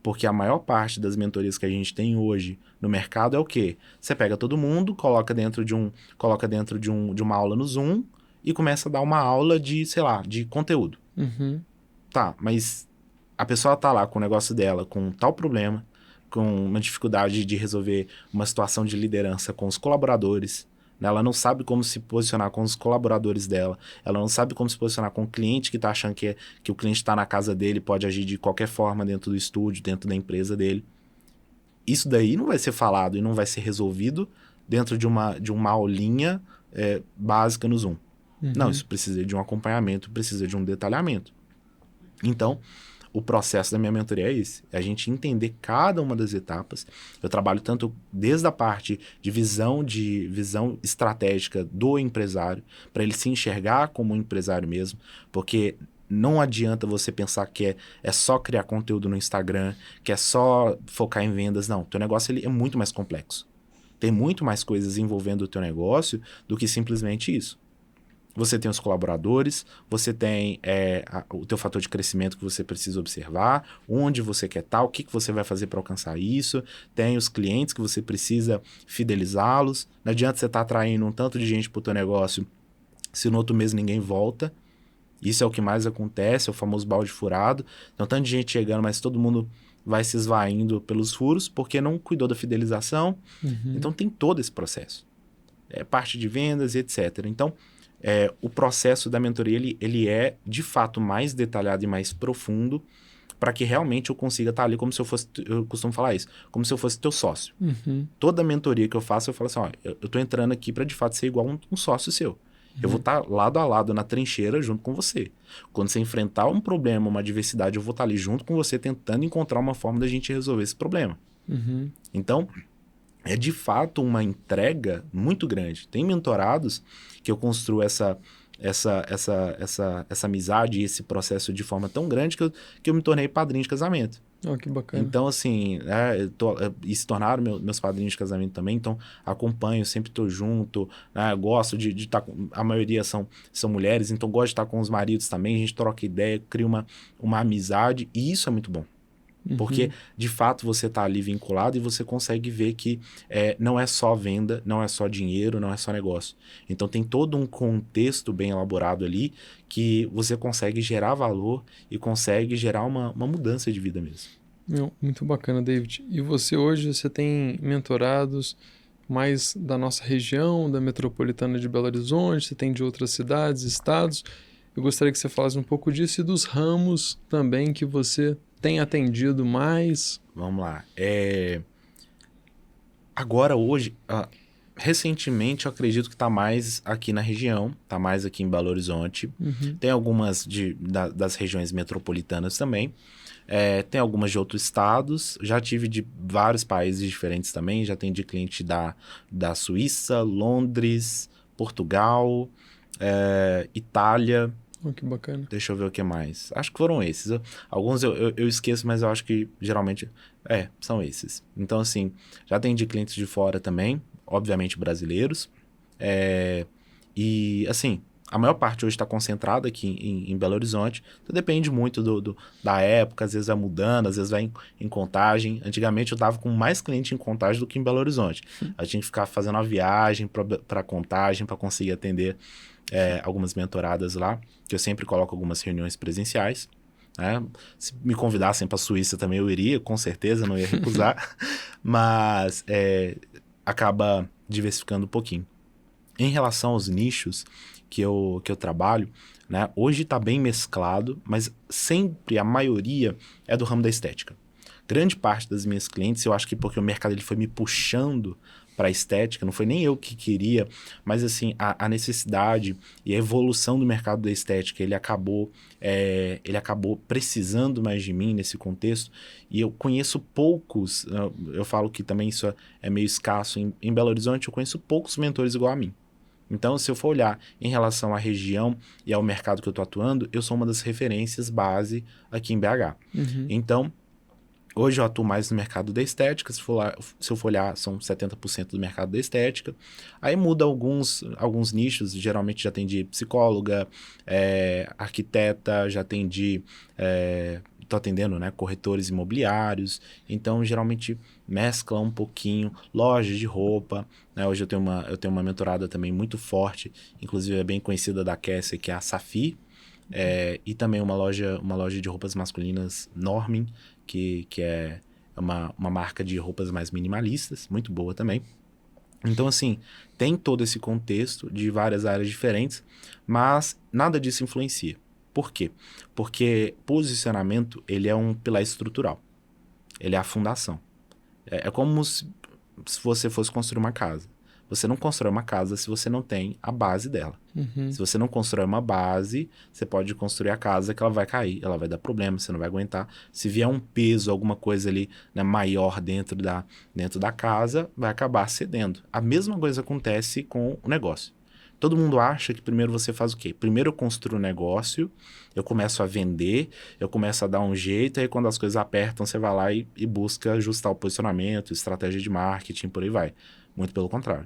porque a maior parte das mentorias que a gente tem hoje no mercado é o quê? Você pega todo mundo, coloca dentro de uma aula no Zoom e começa a dar uma aula de, sei lá, de conteúdo. Tá, mas a pessoa tá lá com o negócio dela, com tal problema, com uma dificuldade de resolver uma situação de liderança com os colaboradores, né? Ela não sabe como se posicionar com os colaboradores dela, ela não sabe como se posicionar com o cliente que está achando que o cliente está na casa dele, pode agir de qualquer forma dentro do estúdio, dentro da empresa dele. Isso daí não vai ser falado e não vai ser resolvido dentro de uma aulinha básica no Zoom. Não, isso precisa de um acompanhamento, precisa de um detalhamento. Então, o processo da minha mentoria é esse, é a gente entender cada uma das etapas. Eu trabalho tanto desde a parte de visão estratégica do empresário, para ele se enxergar como um empresário mesmo, porque não adianta você pensar que é só criar conteúdo no Instagram, que é só focar em vendas. Não, teu negócio ele é muito mais complexo. Tem muito mais coisas envolvendo o teu negócio do que simplesmente isso. Você tem os colaboradores, você tem o teu fator de crescimento que você precisa observar, onde você quer estar, o que você vai fazer para alcançar isso, tem os clientes que você precisa fidelizá-los. Não adianta você estar atraindo um tanto de gente para o teu negócio se no outro mês ninguém volta. Isso é o que mais acontece, é o famoso balde furado. Então, tanto de gente chegando, mas todo mundo vai se esvaindo pelos furos porque não cuidou da fidelização. Então, tem todo esse processo. Parte de vendas e etc. Então, o processo da mentoria ele é, de fato, mais detalhado e mais profundo para que realmente eu consiga estar ali como se eu fosse, eu costumo falar isso, como se eu fosse teu sócio. Toda mentoria que eu faço, eu falo assim, ó, eu tô entrando aqui para de fato ser igual um sócio seu. Eu vou estar lado a lado na trincheira junto com você. Quando você enfrentar um problema, uma adversidade, eu vou estar ali junto com você tentando encontrar uma forma da gente resolver esse problema. Então, é de fato uma entrega muito grande. Tem mentorados que eu construo essa amizade e esse processo de forma tão grande que eu me tornei padrinho de casamento. Oh, que bacana. Então, assim, e se tornaram meus padrinhos de casamento também, então acompanho, sempre estou junto, né? Gosto de estar com... A maioria são mulheres, então gosto de estar com os maridos também, a gente troca ideia, cria uma amizade, e isso é muito bom. Porque, de fato, você está ali vinculado e você consegue ver que não é só venda, não é só dinheiro, não é só negócio. Então, tem todo um contexto bem elaborado ali que você consegue gerar valor e consegue gerar uma mudança de vida mesmo. Muito bacana, David. E você tem mentorados mais da nossa região, da metropolitana de Belo Horizonte, você tem de outras cidades, estados. Eu gostaria que você falasse um pouco disso e dos ramos também que você tem atendido mais. Vamos lá. Agora, hoje, Recentemente, eu acredito que está mais aqui na região, está mais aqui em Belo Horizonte. Tem algumas das regiões metropolitanas também. Tem algumas de outros estados. Já tive de vários países diferentes também. Já tem de cliente da Suíça, Londres, Portugal, Itália. Oh, que bacana. Deixa eu ver o que mais. Acho que foram esses. Alguns eu esqueço, mas eu acho que geralmente são esses. Então, assim, já tem de clientes de fora também, obviamente brasileiros. E, assim, a maior parte hoje está concentrada aqui em Belo Horizonte. Então, depende muito da época, às vezes vai mudando, às vezes vai em Contagem. Antigamente eu estava com mais cliente em Contagem do que em Belo Horizonte. A gente tinha que ficar fazendo uma viagem para Contagem para conseguir atender algumas mentoradas lá, que eu sempre coloco algumas reuniões presenciais. Né? Se me convidassem para a Suíça também eu iria, com certeza, não ia recusar. Mas acaba diversificando um pouquinho. Em relação aos nichos que eu trabalho, né, hoje está bem mesclado, mas sempre a maioria é do ramo da estética. Grande parte das minhas clientes, eu acho que porque o mercado ele foi me puxando para a estética, não foi nem eu que queria, mas assim, a necessidade e a evolução do mercado da estética, ele acabou precisando mais de mim nesse contexto, e eu conheço poucos, eu falo que também isso é meio escasso, em Belo Horizonte eu conheço poucos mentores igual a mim. Então, se eu for olhar em relação à região e ao mercado que eu estou atuando, eu sou uma das referências base aqui em BH. Então, hoje eu atuo mais no mercado da estética, se eu for olhar, são 70% do mercado da estética. Aí muda alguns nichos, geralmente já atendi psicóloga, arquiteta, já atendi... Estou atendendo, né, corretores imobiliários, então geralmente mescla um pouquinho, lojas de roupa, né, hoje eu tenho uma mentorada também muito forte, inclusive é bem conhecida da Cassie, que é a Safi, e também uma loja de roupas masculinas, Normin, que é uma marca de roupas mais minimalistas, muito boa também. Então, assim, tem todo esse contexto de várias áreas diferentes, mas nada disso influencia. Por quê? Porque posicionamento, ele é um pilar estrutural. Ele é a fundação. É como se você fosse construir uma casa. Você não constrói uma casa se você não tem a base dela. Se você não constrói uma base, você pode construir a casa que ela vai cair, ela vai dar problema, você não vai aguentar. Se vier um peso, alguma coisa ali, né, maior dentro da casa, vai acabar cedendo. A mesma coisa acontece com o negócio. Todo mundo acha que primeiro você faz o quê? Primeiro eu construo um negócio, eu começo a vender, eu começo a dar um jeito, aí quando as coisas apertam, você vai lá e busca ajustar o posicionamento, estratégia de marketing, por aí vai. Muito pelo contrário.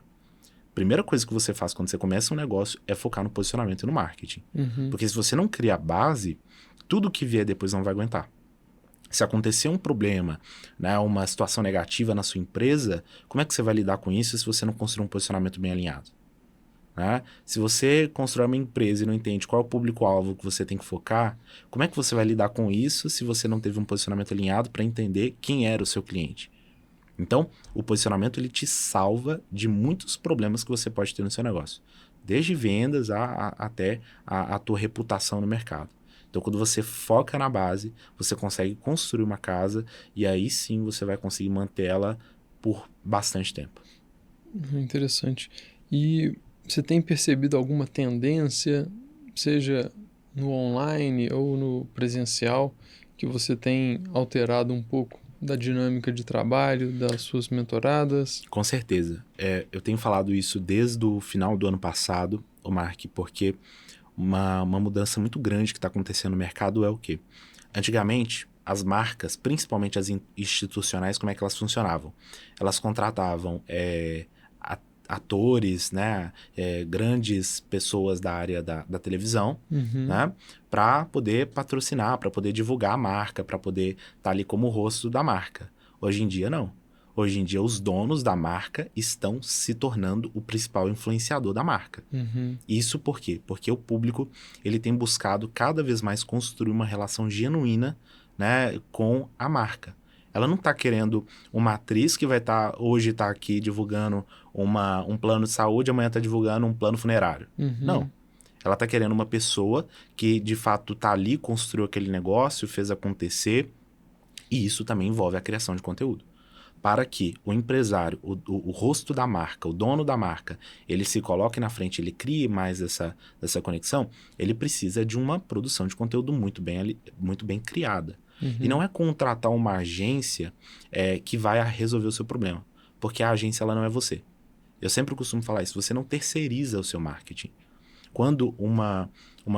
Primeira coisa que você faz quando você começa um negócio é focar no posicionamento e no marketing. Porque se você não cria a base, tudo que vier depois não vai aguentar. Se acontecer um problema, né, uma situação negativa na sua empresa, como é que você vai lidar com isso se você não construir um posicionamento bem alinhado? Né? Se você constrói uma empresa e não entende qual é o público-alvo que você tem que focar, como é que você vai lidar com isso se você não teve um posicionamento alinhado para entender quem era o seu cliente? Então, o posicionamento ele te salva de muitos problemas que você pode ter no seu negócio. Desde vendas até a tua reputação no mercado. Então, quando você foca na base, você consegue construir uma casa e aí sim você vai conseguir mantê-la por bastante tempo. Interessante. E você tem percebido alguma tendência, seja no online ou no presencial, que você tem alterado um pouco da dinâmica de trabalho, das suas mentoradas? Com certeza. Eu tenho falado isso desde o final do ano passado, Mark, porque uma mudança muito grande que está acontecendo no mercado é o quê? Antigamente, as marcas, principalmente as institucionais, como é que elas funcionavam? Elas contratavam atores, né, grandes pessoas da área da televisão, né, para poder patrocinar, para poder divulgar a marca, para poder estar ali como o rosto da marca. Hoje em dia, não. Hoje em dia, os donos da marca estão se tornando o principal influenciador da marca. Isso por quê? Porque o público ele tem buscado cada vez mais construir uma relação genuína, né, com a marca. Ela não está querendo uma atriz que vai hoje está aqui divulgando um plano de saúde, amanhã está divulgando um plano funerário. Não. Ela está querendo uma pessoa que, de fato, está ali, construiu aquele negócio, fez acontecer. E isso também envolve a criação de conteúdo. para que o empresário, o rosto da marca, o dono da marca, ele se coloque na frente, ele crie mais essa conexão, ele precisa de uma produção de conteúdo muito bem criada. E não é contratar uma agência que vai resolver o seu problema, porque a agência ela não é você. Eu sempre costumo falar isso, você não terceiriza o seu marketing. Quando uma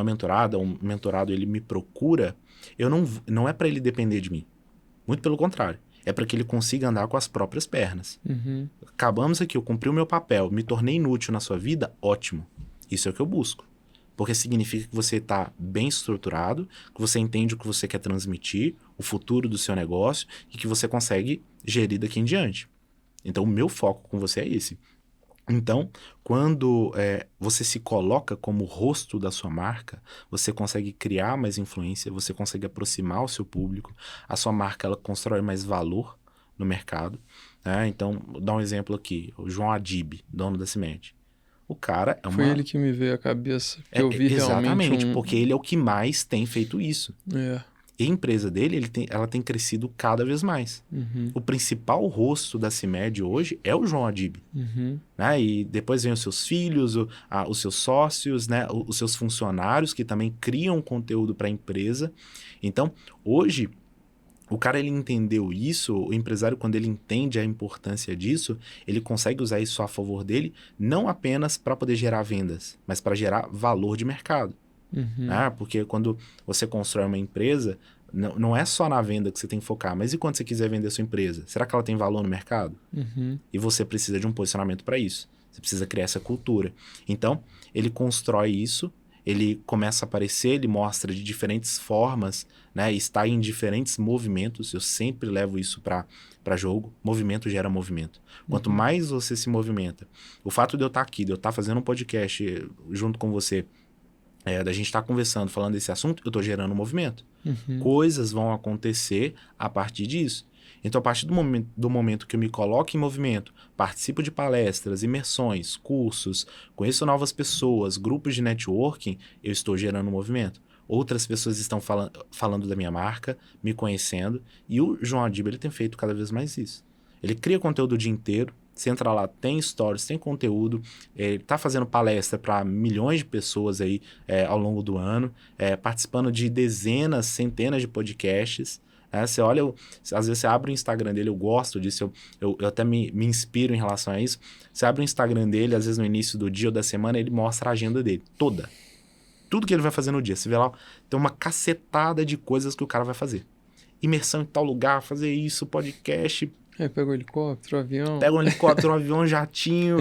mentorada, um mentorado, ele me procura, não é para ele depender de mim. Muito pelo contrário. É para que ele consiga andar com as próprias pernas. Acabamos aqui, eu cumpri o meu papel, me tornei inútil na sua vida, ótimo. Isso é o que eu busco. Porque significa que você está bem estruturado, que você entende o que você quer transmitir, o futuro do seu negócio e que você consegue gerir daqui em diante. Então, o meu foco com você é esse. Então, quando você se coloca como o rosto da sua marca, você consegue criar mais influência, você consegue aproximar o seu público, a sua marca ela constrói mais valor no mercado. Né? Então, vou dar um exemplo aqui, o João Adib, dono da Cimed. O cara é uma... Foi ele que me veio à cabeça, que eu vi exatamente, realmente porque ele é o que mais tem feito isso. É. E a empresa dele, ela tem crescido cada vez mais. O principal rosto da CIMED hoje é o João Adib. Né? E depois vem os seus filhos, os seus sócios, né? Os seus funcionários que também criam conteúdo para a empresa. Então, hoje, o cara ele entendeu isso, o empresário, quando ele entende a importância disso, ele consegue usar isso a favor dele, não apenas para poder gerar vendas, mas para gerar valor de mercado. Né? Porque quando você constrói uma empresa, não é só na venda que você tem que focar, mas e quando você quiser vender a sua empresa? Será que ela tem valor no mercado? E você precisa de um posicionamento para isso. Você precisa criar essa cultura. Então, ele constrói isso, ele começa a aparecer, ele mostra de diferentes formas, né? Está em diferentes movimentos. Eu sempre levo isso para jogo. Movimento gera movimento. Quanto mais você se movimenta, o fato de eu estar aqui, de eu estar fazendo um podcast junto com você, da gente estar conversando, falando desse assunto, eu estou gerando um movimento. Coisas vão acontecer a partir disso. Então, a partir do momento que eu me coloco em movimento, participo de palestras, imersões, cursos, conheço novas pessoas, grupos de networking, eu estou gerando um movimento. Outras pessoas estão falando da minha marca, me conhecendo, e o João Adib, ele tem feito cada vez mais isso. Ele cria conteúdo o dia inteiro. Você entra lá, tem stories, tem conteúdo, ele está fazendo palestra para milhões de pessoas aí ao longo do ano, participando de dezenas, centenas de podcasts. Você olha, às vezes você abre o Instagram dele, eu gosto disso, eu até me inspiro em relação a isso. Você abre o Instagram dele, às vezes no início do dia ou da semana, ele mostra a agenda dele, toda. Tudo que ele vai fazer no dia. Você vê lá, tem uma cacetada de coisas que o cara vai fazer. Imersão em tal lugar, fazer isso, podcast... Pega o helicóptero, o avião. Pega um helicóptero, um avião, jatinho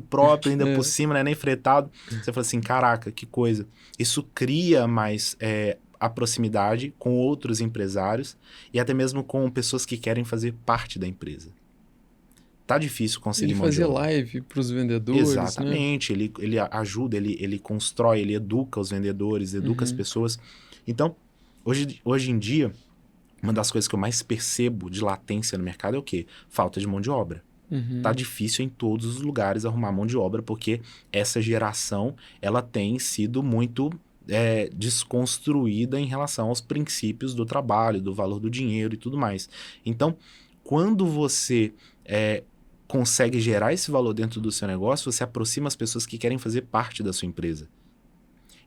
próprio, ainda por cima, né? Nem fretado. Você fala assim, caraca, que coisa. Isso cria mais a proximidade com outros empresários e até mesmo com pessoas que querem fazer parte da empresa. Tá difícil conseguir mão de obra. Ele fazer live para os vendedores, exatamente, né? Ele ajuda, ele constrói, ele educa os vendedores, educa as pessoas. Então, hoje em dia... Uma das coisas que eu mais percebo de latência no mercado é o quê? Falta de mão de obra. Tá difícil em todos os lugares arrumar mão de obra, porque essa geração ela tem sido muito desconstruída em relação aos princípios do trabalho, do valor do dinheiro e tudo mais. Então, quando você consegue gerar esse valor dentro do seu negócio, você aproxima as pessoas que querem fazer parte da sua empresa.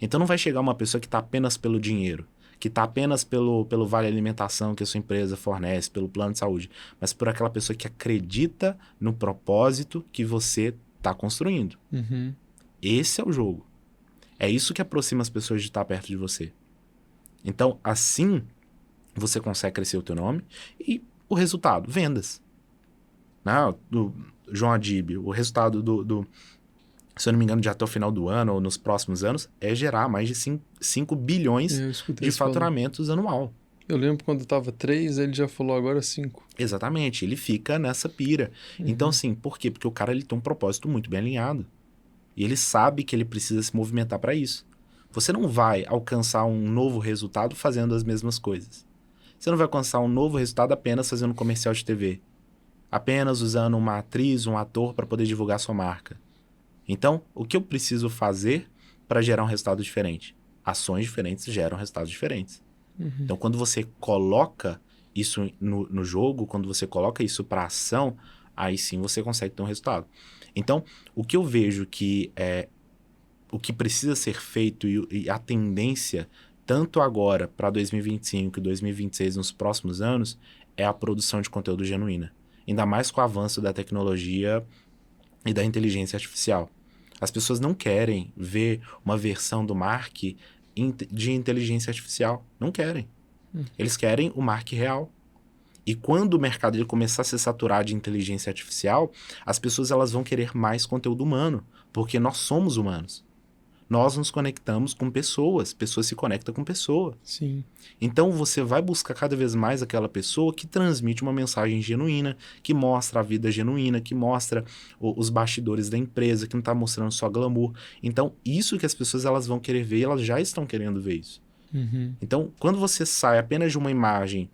Então, não vai chegar uma pessoa que está apenas pelo dinheiro, que está apenas pelo vale alimentação que a sua empresa fornece, pelo plano de saúde, mas por aquela pessoa que acredita no propósito que você está construindo. Esse é o jogo. É isso que aproxima as pessoas de estar perto de você. Então, assim, você consegue crescer o teu nome e o resultado, vendas. Do João Adib, o resultado se eu não me engano, já até o final do ano ou nos próximos anos, é gerar mais de 5 bilhões de faturamentos anual. Eu lembro quando estava 3, ele já falou agora 5. Exatamente, ele fica nessa pira. Então, assim, por quê? Porque o cara ele tem um propósito muito bem alinhado. E ele sabe que ele precisa se movimentar para isso. Você não vai alcançar um novo resultado fazendo as mesmas coisas. Você não vai alcançar um novo resultado apenas fazendo um comercial de TV. Apenas usando uma atriz, um ator para poder divulgar sua marca. Então, o que eu preciso fazer para gerar um resultado diferente? Ações diferentes geram resultados diferentes. Então, quando você coloca isso no jogo, quando você coloca isso para ação, aí sim você consegue ter um resultado. Então, o que eu vejo que o que precisa ser feito e a tendência, tanto agora para 2025 e 2026, nos próximos anos, é a produção de conteúdo genuína. Ainda mais com o avanço da tecnologia e da inteligência artificial. As pessoas não querem ver uma versão do Mark de inteligência artificial. Não querem. Eles querem o Mark real. E quando o mercado ele começar a se saturar de inteligência artificial, as pessoas elas vão querer mais conteúdo humano, porque nós somos humanos. Nós nos conectamos com pessoas se conectam com pessoa. Sim. Então você vai buscar cada vez mais aquela pessoa que transmite uma mensagem genuína, que mostra a vida genuína, que mostra os bastidores da empresa, que não está mostrando só glamour. Então isso que as pessoas elas vão querer ver, elas já estão querendo ver isso. Então quando você sai apenas de uma imagem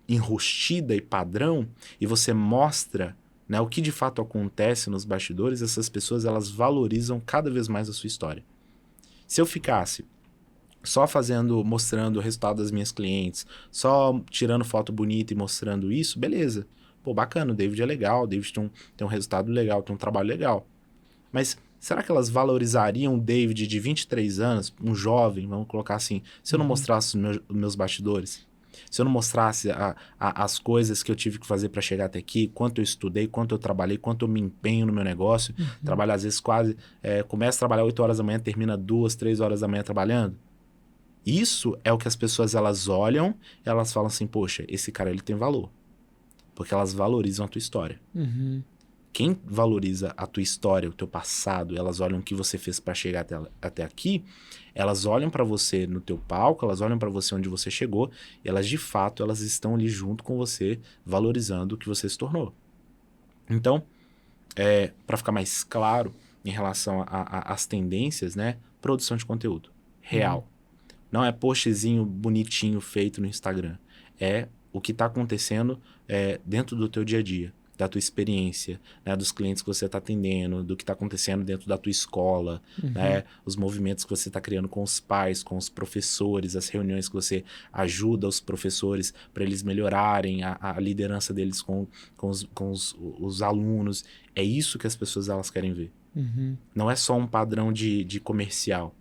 enrustida e padrão, e você mostra, né, o que de fato acontece nos bastidores, essas pessoas elas valorizam cada vez mais a sua história. Se eu ficasse só mostrando o resultado das minhas clientes, só tirando foto bonita e mostrando isso, beleza. Pô, bacana, o David é legal, o David tem um resultado legal, tem um trabalho legal. Mas será que elas valorizariam o David de 23 anos, um jovem, vamos colocar assim, se eu não mostrasse os meus bastidores? Se eu não mostrasse as coisas que eu tive que fazer para chegar até aqui, quanto eu estudei, quanto eu trabalhei, quanto eu me empenho no meu negócio, trabalho às vezes começo a trabalhar 8 horas da manhã, termina 2, 3 horas da manhã trabalhando. Isso é o que as pessoas elas olham e elas falam assim, poxa, esse cara ele tem valor. Porque elas valorizam a tua história. Quem valoriza a tua história, o teu passado, elas olham o que você fez para chegar até aqui, elas olham para você no teu palco, elas olham para você onde você chegou, e elas de fato elas estão ali junto com você, valorizando o que você se tornou. Então, para ficar mais claro em relação às tendências, né? Produção de conteúdo real. Não é postzinho bonitinho feito no Instagram. É o que está acontecendo dentro do teu dia a dia, da tua experiência, né, dos clientes que você está atendendo, do que está acontecendo dentro da tua escola, né, os movimentos que você está criando com os pais, com os professores, as reuniões que você ajuda os professores para eles melhorarem a liderança deles com os alunos. É isso que as pessoas elas querem ver. Não é só um padrão de comercial.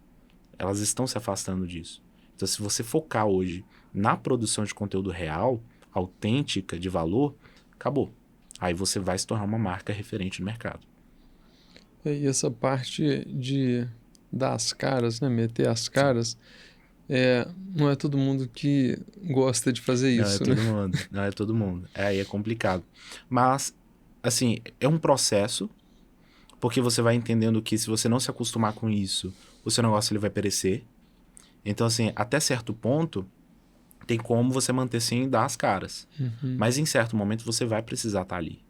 Elas estão se afastando disso. Então, se você focar hoje na produção de conteúdo real, autêntica, de valor, acabou. Aí você vai se tornar uma marca referente no mercado. E essa parte de dar as caras, né? Meter as caras, não é todo mundo que gosta de fazer isso, Não é todo mundo, não é todo mundo. Aí é complicado. Mas, assim, é um processo, porque você vai entendendo que se você não se acostumar com isso, o seu negócio ele vai perecer. Então, assim, até certo ponto, tem como você manter sem dar as caras. Mas em certo momento você vai precisar estar ali.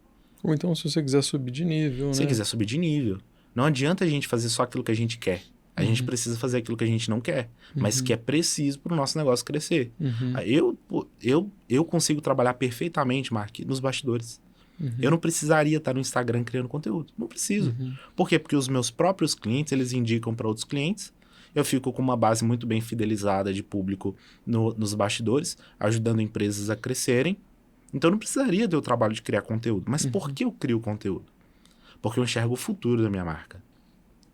Ou então se você quiser subir de nível, Se né? você quiser subir de nível. Não adianta a gente fazer só aquilo que a gente quer. A gente precisa fazer aquilo que a gente não quer, mas que é preciso para o nosso negócio crescer. Eu consigo trabalhar perfeitamente, Mark, nos bastidores. Eu não precisaria estar no Instagram criando conteúdo. Não preciso. Por quê? Porque os meus próprios clientes, eles indicam para outros clientes. Eu fico com uma base muito bem fidelizada de público nos bastidores, ajudando empresas a crescerem. Então eu não precisaria ter o trabalho de criar conteúdo. Mas por que eu crio conteúdo? Porque eu enxergo o futuro da minha marca.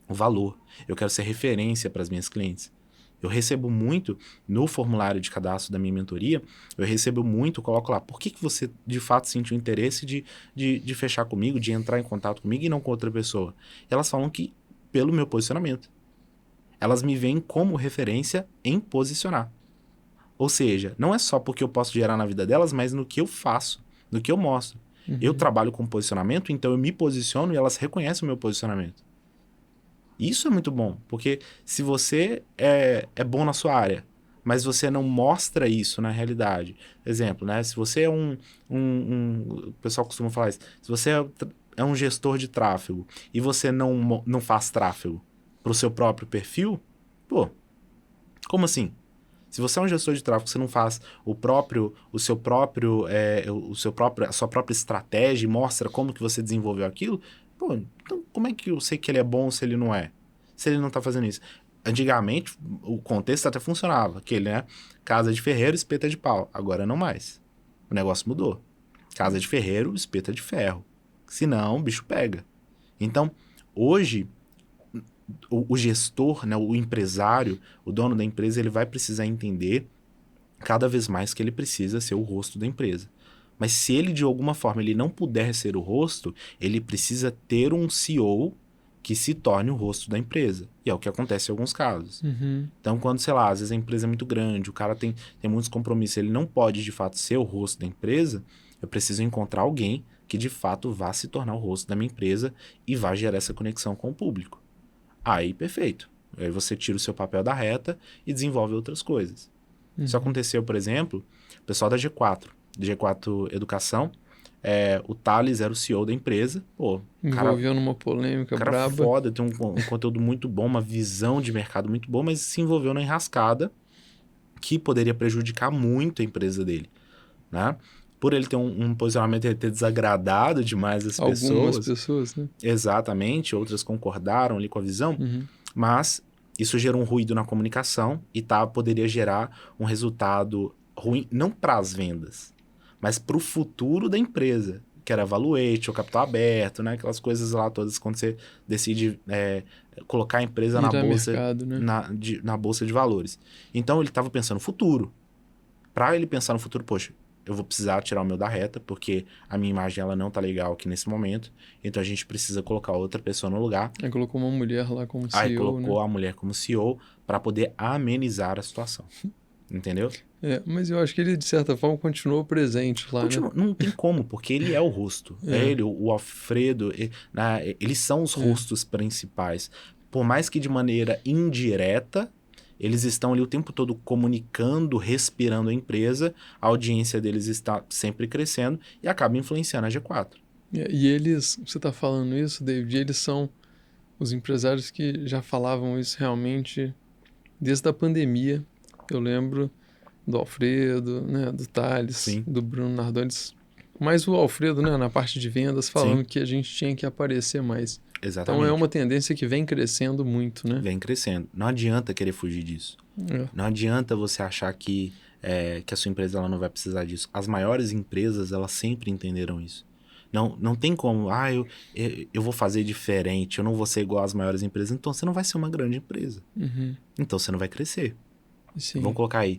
O valor. Eu quero ser referência para as minhas clientes. Eu recebo muito no formulário de cadastro da minha mentoria, coloco lá, por que você de fato sentiu interesse de fechar comigo, de entrar em contato comigo e não com outra pessoa? Elas falam que pelo meu posicionamento. Elas me veem como referência em posicionar. Ou seja, não é só porque eu posso gerar na vida delas, mas no que eu faço, no que eu mostro. Eu trabalho com posicionamento, então eu me posiciono e elas reconhecem o meu posicionamento. Isso é muito bom, porque se você é bom na sua área, mas você não mostra isso na realidade. Exemplo, né? Se você é o pessoal costuma falar isso. Se você é um gestor de tráfego e você não faz tráfego para o seu próprio perfil, pô, como assim? Se você é um gestor de tráfego, você não faz a sua própria estratégia e mostra como que você desenvolveu aquilo, pô, então como é que eu sei que ele é bom se ele não é? Se ele não está fazendo isso? Antigamente, o contexto até funcionava, aquele, né? Casa de ferreiro, espeta de pau. Agora não mais. O negócio mudou. Casa de ferreiro, espeta de ferro. Senão, o bicho pega. Então, hoje, o gestor, né, o empresário, o dono da empresa, ele vai precisar entender cada vez mais que ele precisa ser o rosto da empresa. Mas se ele, de alguma forma, ele não puder ser o rosto, ele precisa ter um CEO que se torne o rosto da empresa. E é o que acontece em alguns casos. Então, quando, sei lá, às vezes a empresa é muito grande, o cara tem muitos compromissos, ele não pode, de fato, ser o rosto da empresa, eu preciso encontrar alguém que, de fato, vá se tornar o rosto da minha empresa e vá gerar essa conexão com o público. Aí, perfeito. Aí você tira o seu papel da reta e desenvolve outras coisas. Isso aconteceu, por exemplo, o pessoal da G4 Educação, o Thales era o CEO da empresa. Pô, envolveu numa polêmica cara braba. Foda, tem um conteúdo muito bom, uma visão de mercado muito boa, mas se envolveu na enrascada que poderia prejudicar muito a empresa dele, né? Por ele ter um posicionamento, ele ter desagradado demais as pessoas. Algumas pessoas, né? Exatamente, outras concordaram ali com a visão, mas isso gerou um ruído na comunicação e poderia gerar um resultado ruim, não para as vendas, mas para o futuro da empresa, que era valuation, capital aberto, né? Aquelas coisas lá todas, quando você decide colocar a empresa na bolsa, mercado, né? na bolsa de valores. Então, ele estava pensando no futuro. Para ele pensar no futuro, poxa, eu vou precisar tirar o meu da reta, porque a minha imagem ela não tá legal aqui nesse momento, então a gente precisa colocar outra pessoa no lugar. Aí colocou uma mulher lá como CEO, Aí colocou né? a mulher como CEO para poder amenizar a situação. Entendeu? Mas eu acho que ele, de certa forma, continuou presente lá, né? Não tem como, porque ele é o rosto. Ele, o Alfredo, eles são os rostos principais. Por mais que de maneira indireta, eles estão ali o tempo todo comunicando, respirando a empresa, a audiência deles está sempre crescendo e acaba influenciando a G4. E eles, você está falando isso, David, eles são os empresários que já falavam isso realmente desde a pandemia. Eu lembro do Alfredo, né, do Thales, Sim. do Bruno Nardoni, mas o Alfredo, né, na parte de vendas, falando Sim. que a gente tinha que aparecer mais. Exatamente. Então é uma tendência que vem crescendo muito, né? Vem crescendo. Não adianta querer fugir disso. Não adianta você achar que a sua empresa ela não vai precisar disso. As maiores empresas, elas sempre entenderam isso. Não tem como, eu vou fazer diferente, eu não vou ser igual às maiores empresas. Então você não vai ser uma grande empresa. Então você não vai crescer. Sim. Vamos colocar aí,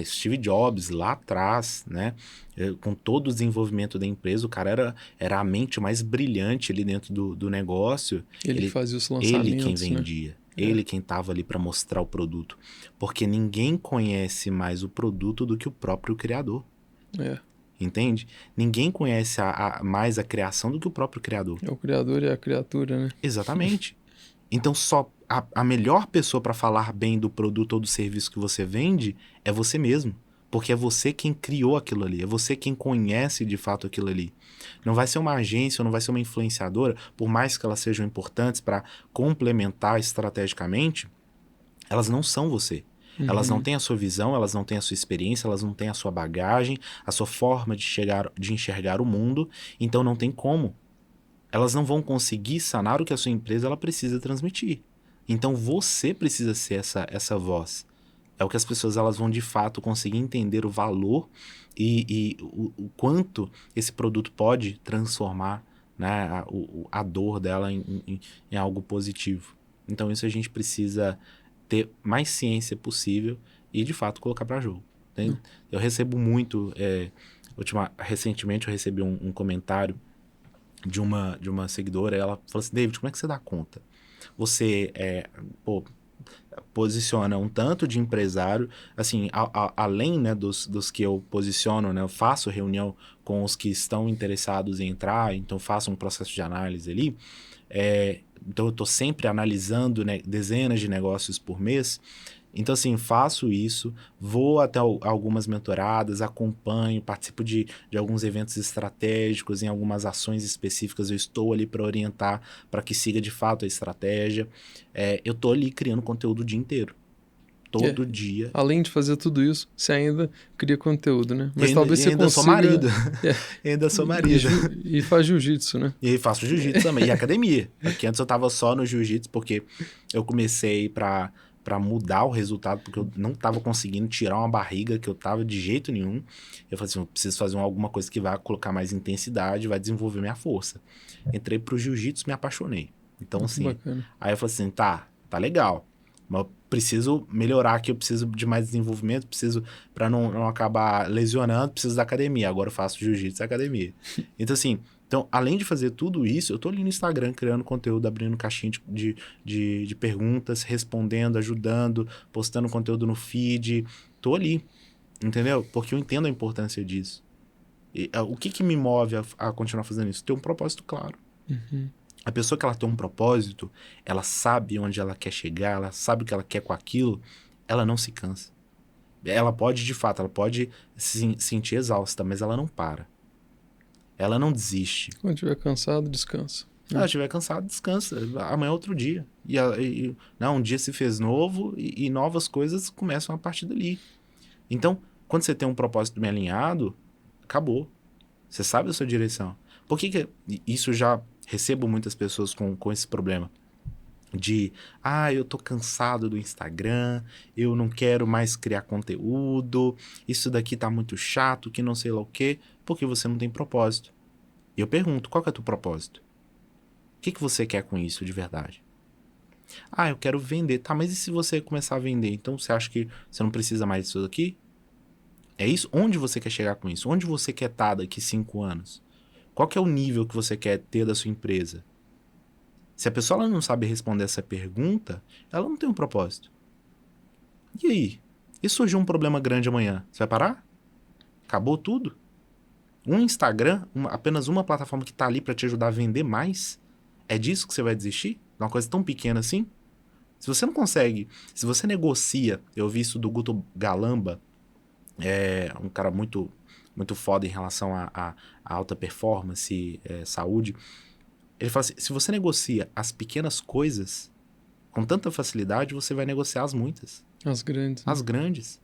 Steve Jobs lá atrás, né? Com todo o desenvolvimento da empresa, o cara era a mente mais brilhante ali dentro do negócio. Ele fazia os lançamentos, ele quem vendia. Né? Ele quem estava ali para mostrar o produto. Porque ninguém conhece mais o produto do que o próprio criador. Entende? Ninguém conhece mais a criação do que o próprio criador. É o criador e a criatura, né? Exatamente. Então, só a melhor pessoa para falar bem do produto ou do serviço que você vende é você mesmo. Porque é você quem criou aquilo ali. É você quem conhece de fato aquilo ali. Não vai ser uma agência ou não vai ser uma influenciadora, por mais que elas sejam importantes para complementar estrategicamente, elas não são você. Elas não têm a sua visão, elas não têm a sua experiência, elas não têm a sua bagagem, a sua forma de enxergar o mundo. Então não tem como. Elas não vão conseguir sanar o que a sua empresa ela precisa transmitir. Então você precisa ser essa voz. É o que as pessoas elas vão de fato conseguir entender o valor e o quanto esse produto pode transformar, né, a dor dela em algo positivo. Então isso a gente precisa ter mais ciência possível e de fato colocar para jogo. Eu recebo muito, recentemente eu recebi um comentário de uma seguidora, ela falou assim: David, como é que você dá conta? Você posiciona um tanto de empresário, assim, além, né, dos que eu posiciono, né, eu faço reunião com os que estão interessados em entrar, então faço um processo de análise ali, então eu estou sempre analisando, né, dezenas de negócios por mês. Então, assim, faço isso, vou até algumas mentoradas, acompanho, participo de alguns eventos estratégicos, em algumas ações específicas, eu estou ali para orientar, para que siga de fato a estratégia. Eu estou ali criando conteúdo o dia inteiro. Todo dia. Além de fazer tudo isso, você ainda cria conteúdo, né? Mas ainda, talvez você ainda consiga... sou marido. Ainda sou marido. E faz jiu-jitsu, né? E faço jiu-jitsu também. E academia. Porque antes eu tava só no jiu-jitsu, porque eu comecei para para mudar o resultado, porque eu não tava conseguindo tirar uma barriga que eu tava de jeito nenhum. Eu falei assim, eu preciso fazer alguma coisa que vai colocar mais intensidade, vai desenvolver minha força. Entrei pro jiu-jitsu, me apaixonei. Então, Muito assim, bacana. aí eu falei assim, tá legal, mas eu preciso melhorar aqui, eu preciso de mais desenvolvimento, preciso, para não acabar lesionando, preciso da academia. Agora eu faço jiu-jitsu e academia. Então, assim, além de fazer tudo isso, eu tô ali no Instagram criando conteúdo, abrindo caixinha de perguntas, respondendo, ajudando, postando conteúdo no feed. Tô ali, entendeu? Porque eu entendo a importância disso. E, o que me move a continuar fazendo isso? Ter um propósito claro. Uhum. A pessoa que ela tem um propósito, ela sabe onde ela quer chegar, ela sabe o que ela quer com aquilo, ela não se cansa. Ela pode, de fato, ela pode se sentir exausta, mas ela não para. Ela não desiste. Quando estiver cansado, descansa. Se ela estiver cansada, descansa. Amanhã é outro dia. Não, um dia se fez novo e novas coisas começam a partir dali. Então, quando você tem um propósito bem alinhado, acabou. Você sabe a sua direção. Por que isso eu já recebo muitas pessoas com esse problema? Eu tô cansado do Instagram, eu não quero mais criar conteúdo, isso daqui tá muito chato, que não sei lá o quê, porque você não tem propósito. E eu pergunto, qual que é o teu propósito? O que você quer com isso de verdade? Eu quero vender. Tá, mas e se você começar a vender? Então você acha que você não precisa mais disso daqui? É isso? Onde você quer chegar com isso? Onde você quer estar daqui 5 anos? Qual que é o nível que você quer ter da sua empresa? Se a pessoa ela não sabe responder essa pergunta, ela não tem um propósito. E aí? E surgiu um problema grande amanhã? Você vai parar? Acabou tudo? Um Instagram, apenas uma plataforma que está ali para te ajudar a vender mais? É disso que você vai desistir? De uma coisa tão pequena assim? Se você não consegue, se você negocia, eu vi isso do Guto Galamba, um cara muito, muito foda em relação a alta performance, saúde. Ele fala assim, se você negocia as pequenas coisas, com tanta facilidade, você vai negociar as muitas. As grandes. As grandes.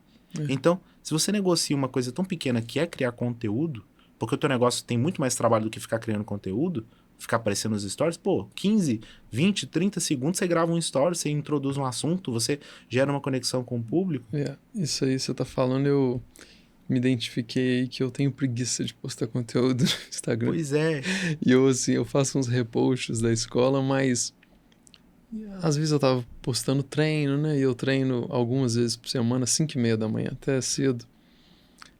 Então, se você negocia uma coisa tão pequena que é criar conteúdo, porque o teu negócio tem muito mais trabalho do que ficar criando conteúdo, ficar aparecendo nos stories, 15, 20, 30 segundos você grava um story, você introduz um assunto, você gera uma conexão com o público. Isso aí você tá falando, eu me identifiquei aí que eu tenho preguiça de postar conteúdo no Instagram. Pois é. E eu faço uns reposts da escola, mas às vezes eu tava postando treino, né? E eu treino algumas vezes por semana, 5:30 da manhã, até cedo.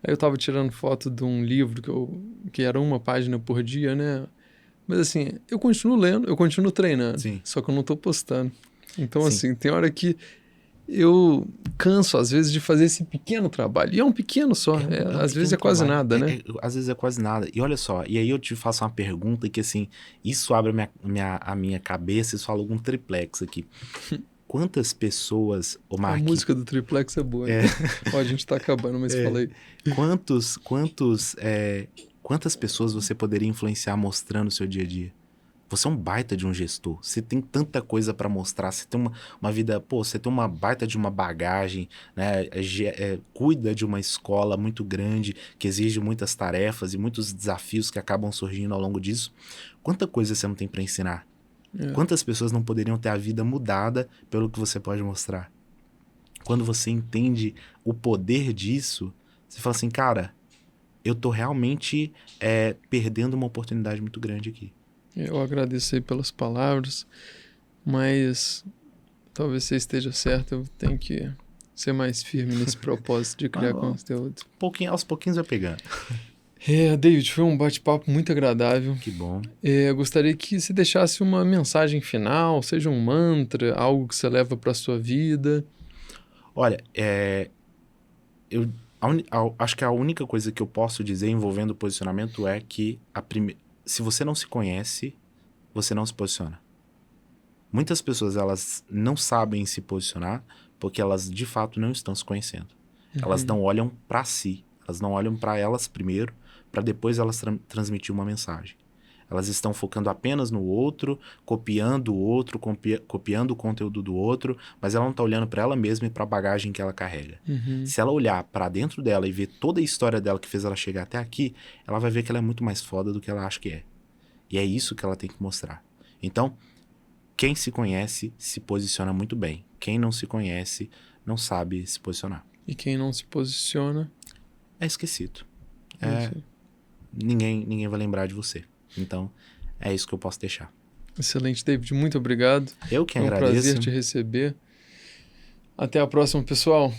Aí eu tava tirando foto de um livro que era uma página por dia, né? Mas assim, eu continuo lendo, eu continuo treinando. Sim. Só que eu não tô postando. Então, Sim. assim, tem hora que eu canso, às vezes, de fazer esse pequeno trabalho. E é um pequeno só. Às vezes é quase nada, né? Às vezes é quase nada. E olha só, e aí eu te faço uma pergunta que, assim, isso abre a minha cabeça, isso fala algum triplex aqui. Quantas pessoas, A música do triplex é boa. Né? Ó, a gente tá acabando, mas falei. Quantas pessoas você poderia influenciar mostrando o seu dia a dia? Você é um baita de um gestor. Você tem tanta coisa para mostrar. Você tem uma vida... você tem uma baita de uma bagagem, né? Cuida de uma escola muito grande, que exige muitas tarefas e muitos desafios que acabam surgindo ao longo disso. Quanta coisa você não tem para ensinar? Quantas pessoas não poderiam ter a vida mudada pelo que você pode mostrar? Quando você entende o poder disso, você fala assim, cara, eu tô realmente perdendo uma oportunidade muito grande aqui. Eu agradeço aí pelas palavras, mas talvez você esteja certo, eu tenho que ser mais firme nesse propósito de criar conteúdo. Aos pouquinhos vai pegando. David, foi um bate-papo muito agradável. Que bom. Eu gostaria que você deixasse uma mensagem final, seja um mantra, algo que você leva para a sua vida. Olha, acho que a única coisa que eu posso dizer envolvendo o posicionamento é que se você não se conhece, você não se posiciona. Muitas pessoas, elas não sabem se posicionar porque elas, de fato, não estão se conhecendo. Elas não olham para si. Elas não olham para elas primeiro, para depois elas transmitir uma mensagem. Elas estão focando apenas no outro, copiando o outro, copiando o conteúdo do outro, mas ela não está olhando para ela mesma e para a bagagem que ela carrega. Se ela olhar para dentro dela e ver toda a história dela que fez ela chegar até aqui, ela vai ver que ela é muito mais foda do que ela acha que é. E é isso que ela tem que mostrar. Então, quem se conhece se posiciona muito bem. Quem não se conhece não sabe se posicionar. E quem não se posiciona... É esquecido. Isso. Ninguém vai lembrar de você. Então, é isso que eu posso deixar. Excelente, David. Muito obrigado. Eu que Foi um agradeço. prazer te receber. Até a próxima, pessoal.